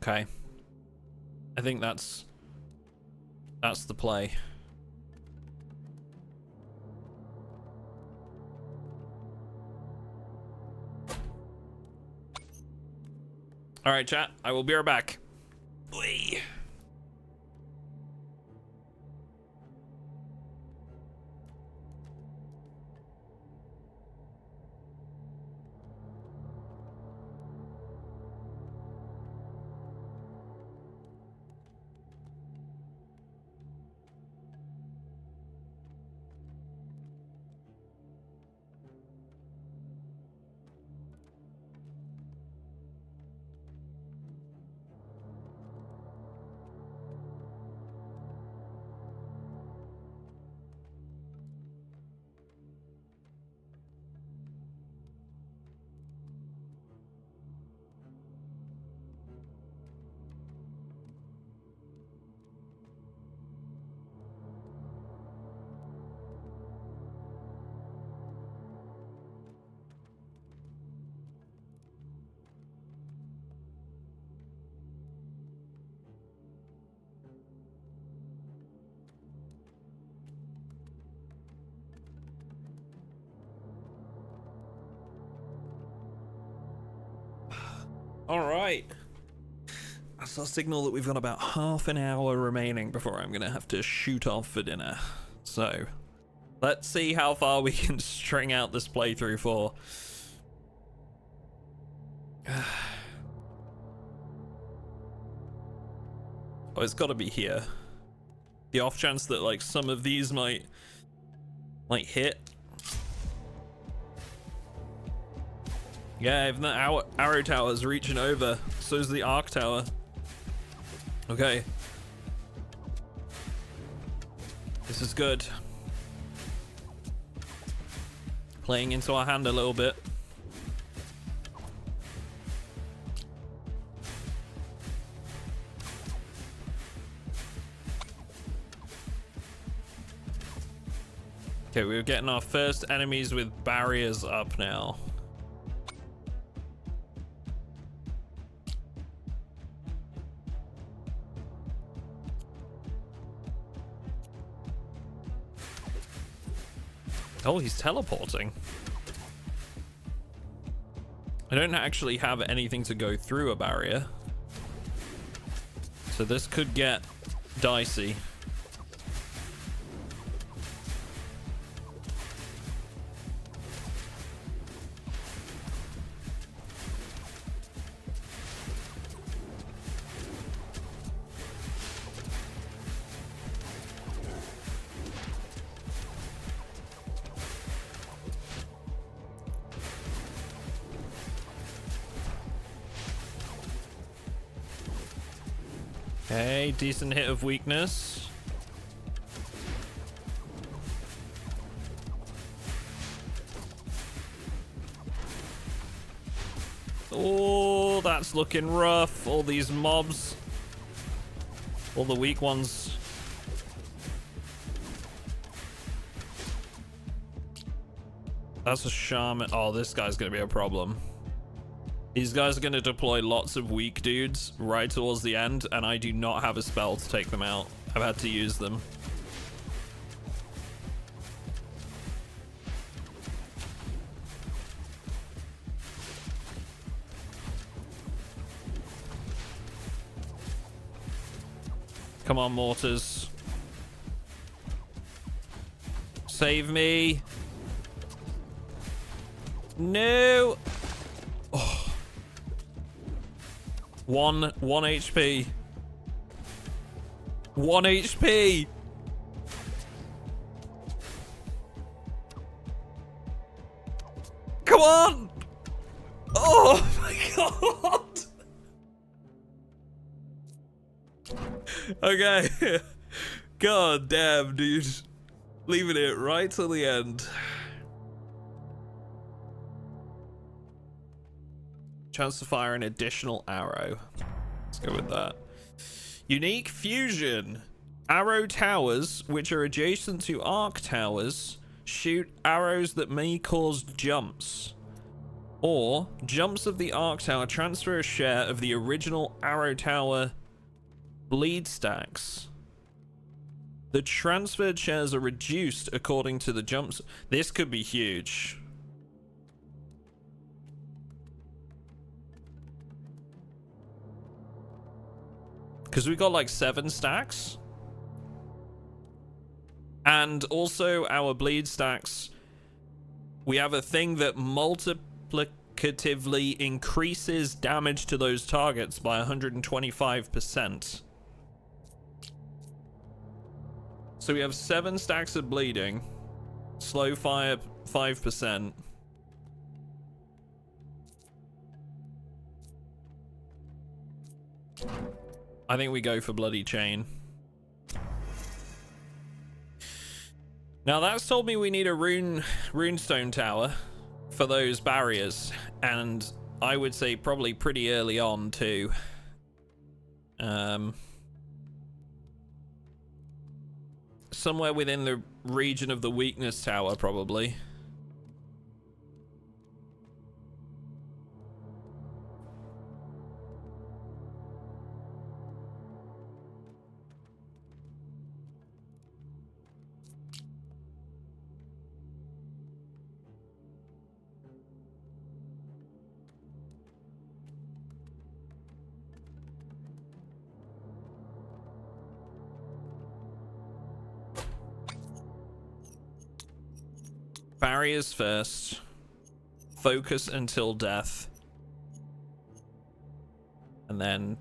Okay. I think that's the play. All right, chat. I will be right back. Whee. Alright. That's our signal that we've got about half an hour remaining before I'm gonna have to shoot off for dinner. So, let's see how far we can string out this playthrough for. Oh, it's gotta be here. The off chance that like some of these might hit. Yeah, even the arrow tower's reaching over. So's the arc tower. Okay. This is good. Playing into our hand a little bit. Okay, we're getting our first enemies with barriers up now. Oh, he's teleporting. I don't actually have anything to go through a barrier. So this could get dicey. Okay, decent hit of weakness. Oh, that's looking rough. All these mobs. All the weak ones. That's a shaman. Oh, this guy's gonna be a problem. These guys are going to deploy lots of weak dudes right towards the end, and I do not have a spell to take them out. I've had to use them. Come on, mortars. Save me. No. Oh. One HP. 1 HP. Come on. Oh my god. Okay. God damn, dude. Leaving it right till the end. Chance to fire an additional arrow. Let's go with that. Unique fusion. Arrow towers, which are adjacent to arc towers, shoot arrows that may cause jumps. Or, jumps of the arc tower transfer a share of the original arrow tower bleed stacks. The transferred shares are reduced according to the jumps. This could be huge. Because we got like 7 stacks. And also our bleed stacks, we have a thing that multiplicatively increases damage to those targets by 125%. So we have 7 stacks of bleeding. Slow fire 5%. I think we go for bloody chain. Now that's told me we need a runestone tower for those barriers, and I would say probably pretty early on too. Somewhere within the region of the weakness tower, probably. Barriers first. Focus until death. And then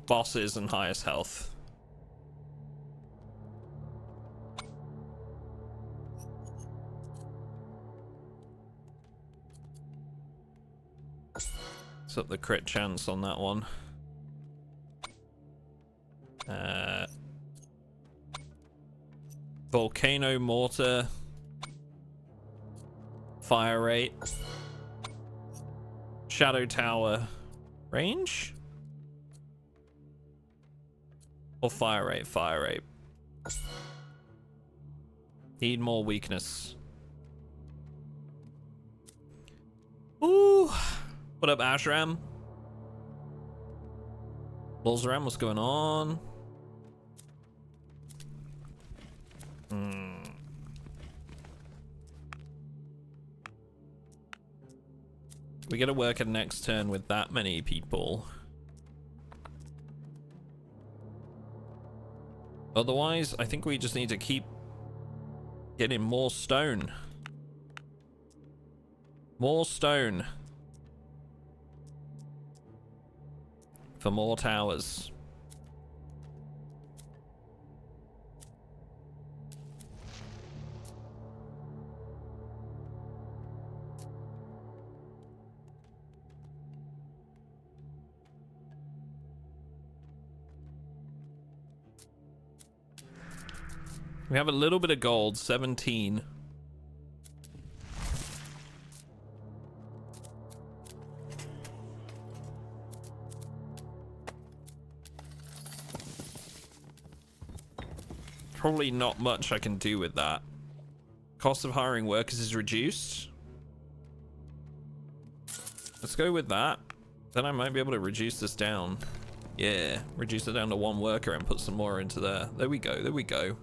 bosses and highest health. Let's up the crit chance on that one. Volcano mortar. Fire rate. Shadow tower. Range? Or fire rate? Fire rate. Need more weakness. Ooh. What up, Ashram? Lulzaram, what's going on? We gotta work a next turn with that many people. Otherwise, I think we just need to keep getting more stone. More stone. For more towers. We have a little bit of gold, 17. Probably not much I can do with that. Cost of hiring workers is reduced. Let's go with that. Then I might be able to reduce this down. Yeah, reduce it down to 1 worker and put some more into there. There we go, there we go.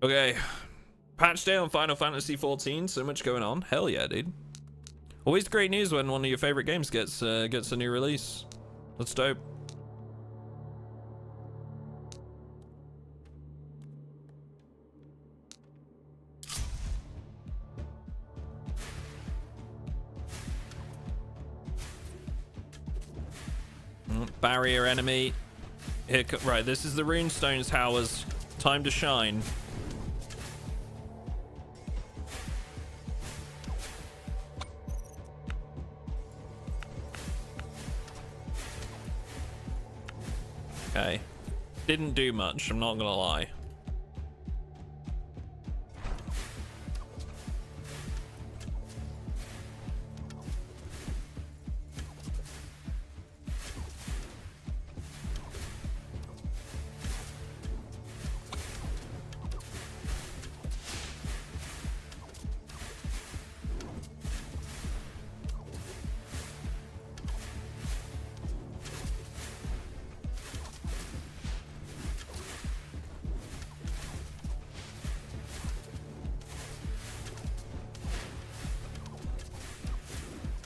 Okay. Patch day on Final Fantasy XIV. So much going on. Hell yeah, dude. Always great news when one of your favorite games gets a new release. That's dope. Barrier enemy. Here, right, this is the Runestone Towers. Time to shine. Okay. Didn't do much, I'm not gonna lie.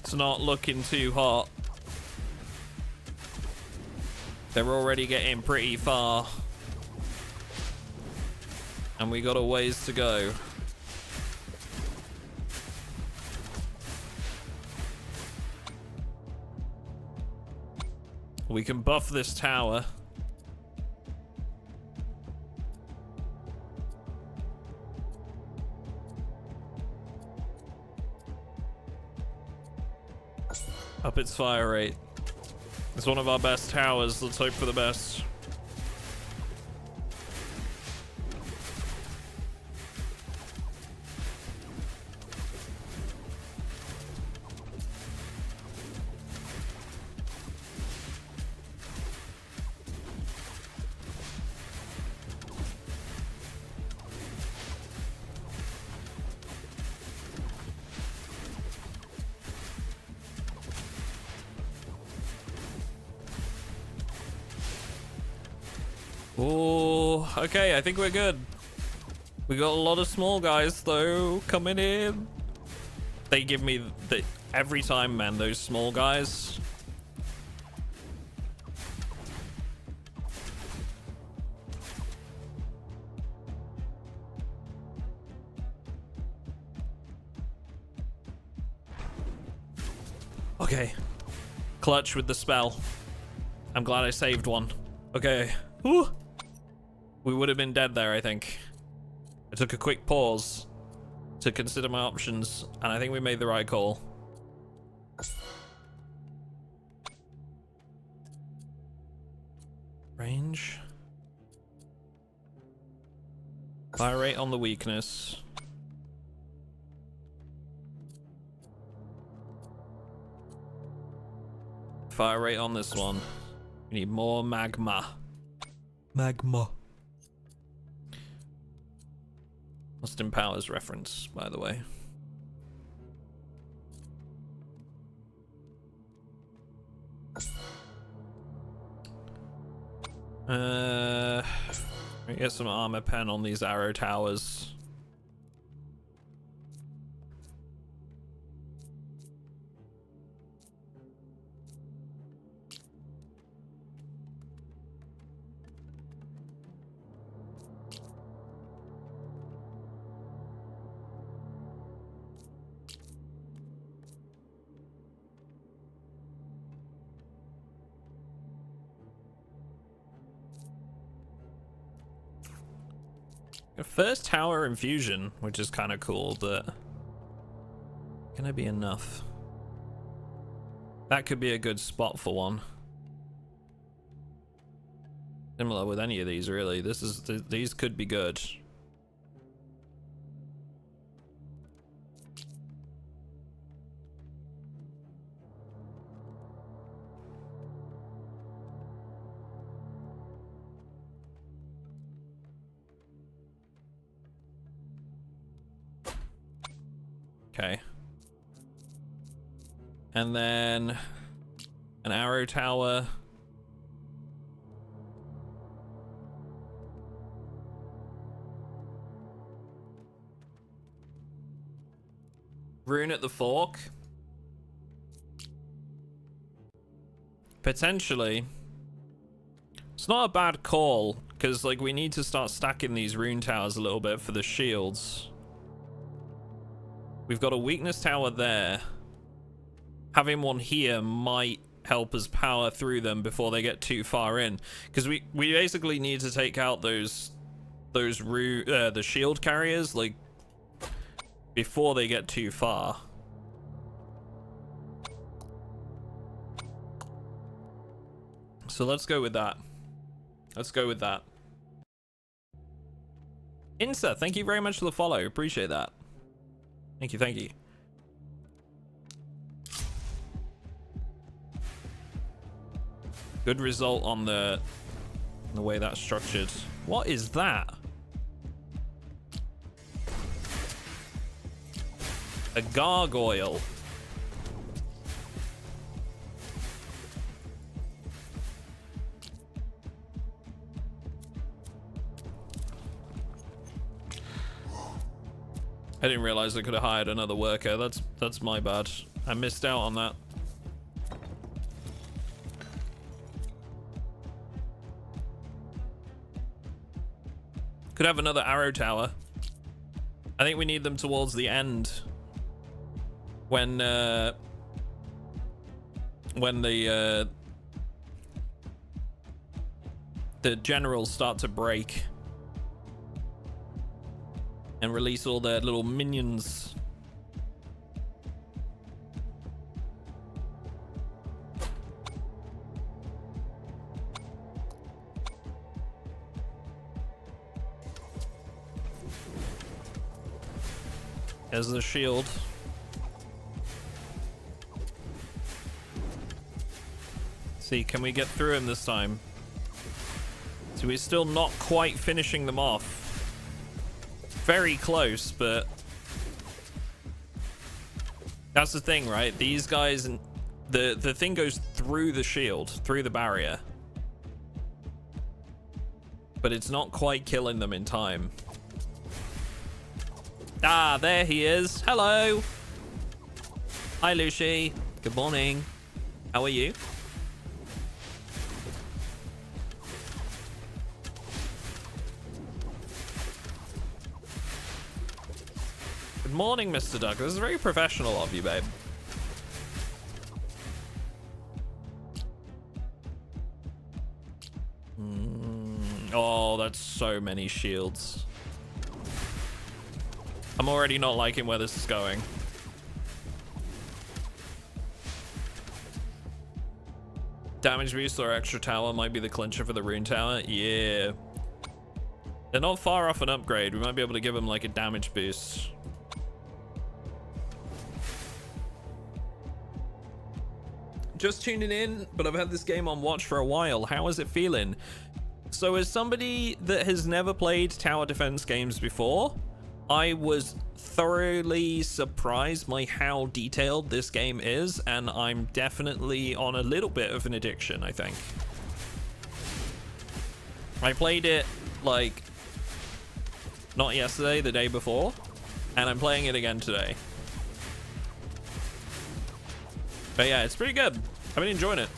It's not looking too hot. They're already getting pretty far. And we got a ways to go. We can buff this tower. Up its fire rate. It's one of our best towers. Let's hope for the best. Oh, okay, I think we're good. We got a lot of small guys though coming in. They give me the every time, man, those small guys. Okay. Clutch with the spell. I'm glad I saved one. Okay. Whew. We would have been dead there, I think. I took a quick pause to consider my options, and I think we made the right call. Range. Fire rate on the weakness. Fire rate on this one. We need more magma. Magma. Austin Powers reference, by the way. We get some armor pen on these arrow towers. First tower infusion, which is kind of cool, but gonna be enough. That could be a good spot for one. Similar with any of these, really. These could be good. Okay. And then an arrow tower. Rune at the fork. Potentially. It's not a bad call, because like we need to start stacking these rune towers a little bit for the shields. We've got a weakness tower there. Having one here might help us power through them before they get too far in, because we basically need to take out the shield carriers like before they get too far. So let's go with that. Let's go with that. Insa, thank you very much for the follow. Appreciate that. Thank you, thank you. Good result on the way that's structured. What is that? A gargoyle. I didn't realize I could have hired another worker. That's my bad. I missed out on that. Could have another arrow tower. I think we need them towards the end. When the generals start to break and release all their little minions. There's the shield. See, can we get through him this time? So we're still not quite finishing them off. Very close, but that's the thing, right? These guys, the thing goes through the shield, through the barrier, but it's not quite killing them in time. Ah, there he is. Hello. Hi, Lucy. Good morning. How are you? Good morning, Mr. Duck. This is very professional of you, babe. so many shields. I'm already not liking where this is going. Damage boost or extra tower might be the clincher for the rune tower. Yeah. They're not far off an upgrade. We might be able to give them like a damage boost. Just tuning in, but I've had this game on watch for a while. How is it feeling? So as somebody that has never played tower defense games before, I was thoroughly surprised by how detailed this game is, and I'm definitely on a little bit of an addiction, I think. I played it like not yesterday, the day before, and I'm playing it again today. But yeah, it's pretty good. I've been enjoying it.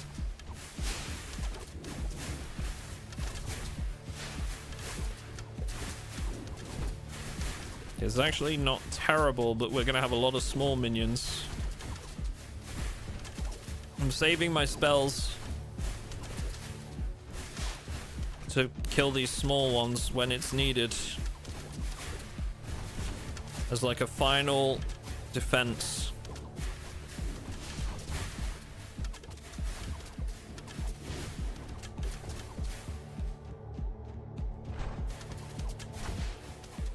It's actually not terrible, but we're gonna have a lot of small minions. I'm saving my spells to kill these small ones when it's needed, as like a final defense.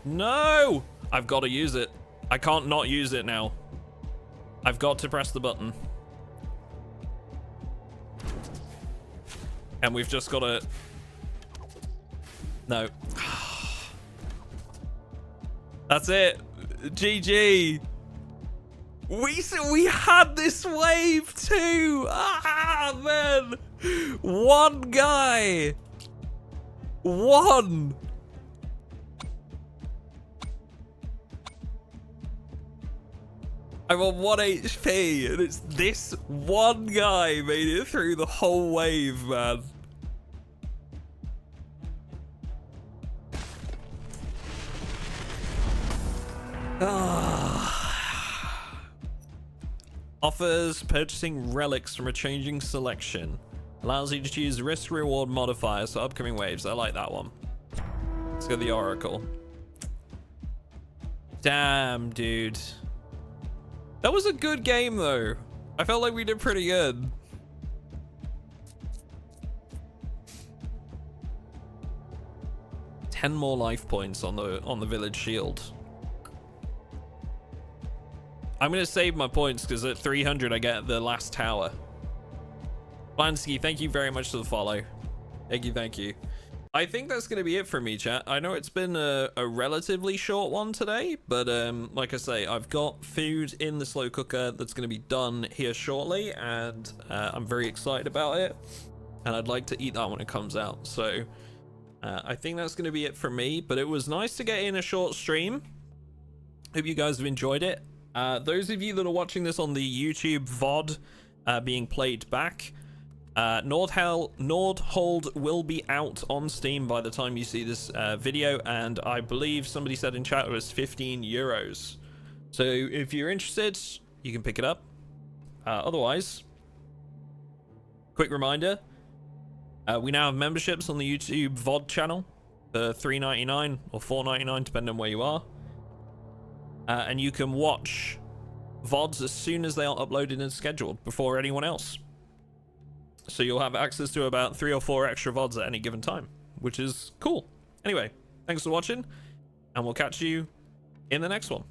No! I've got to use it. I can't not use it now. I've got to press the button. And we've just got to... No. That's it. GG. We had this wave too. Ah, man. One guy. One. I'm on 1 HP, and it's this one guy made it through the whole wave, man. Offers purchasing relics from a changing selection. Allows you to choose risk-reward modifiers for upcoming waves. I like that one. Let's go the Oracle. Damn, dude. That was a good game, though. I felt like we did pretty good. Ten more life points on the village shield. I'm gonna save my points because at 300 I get the last tower. Blansky, thank you very much for the follow. Thank you, thank you. I think that's going to be it for me, chat. I know it's been a relatively short one today, but like I say, I've got food in the slow cooker that's going to be done here shortly, and I'm very excited about it, and I'd like to eat that when it comes out. So I think that's going to be it for me, but it was nice to get in a short stream. Hope you guys have enjoyed it. Those of you that are watching this on the YouTube VOD being played back, Nordhold will be out on Steam by the time you see this video, and I believe somebody said in chat it was 15 euros. So if you're interested, you can pick it up. Otherwise, quick reminder, we now have memberships on the YouTube VOD channel for $3.99 or $4.99 depending on where you are, and you can watch VODs as soon as they are uploaded and scheduled before anyone else. So you'll have access to about 3 or 4 extra VODs at any given time, which is cool. Anyway, thanks for watching, and we'll catch you in the next one.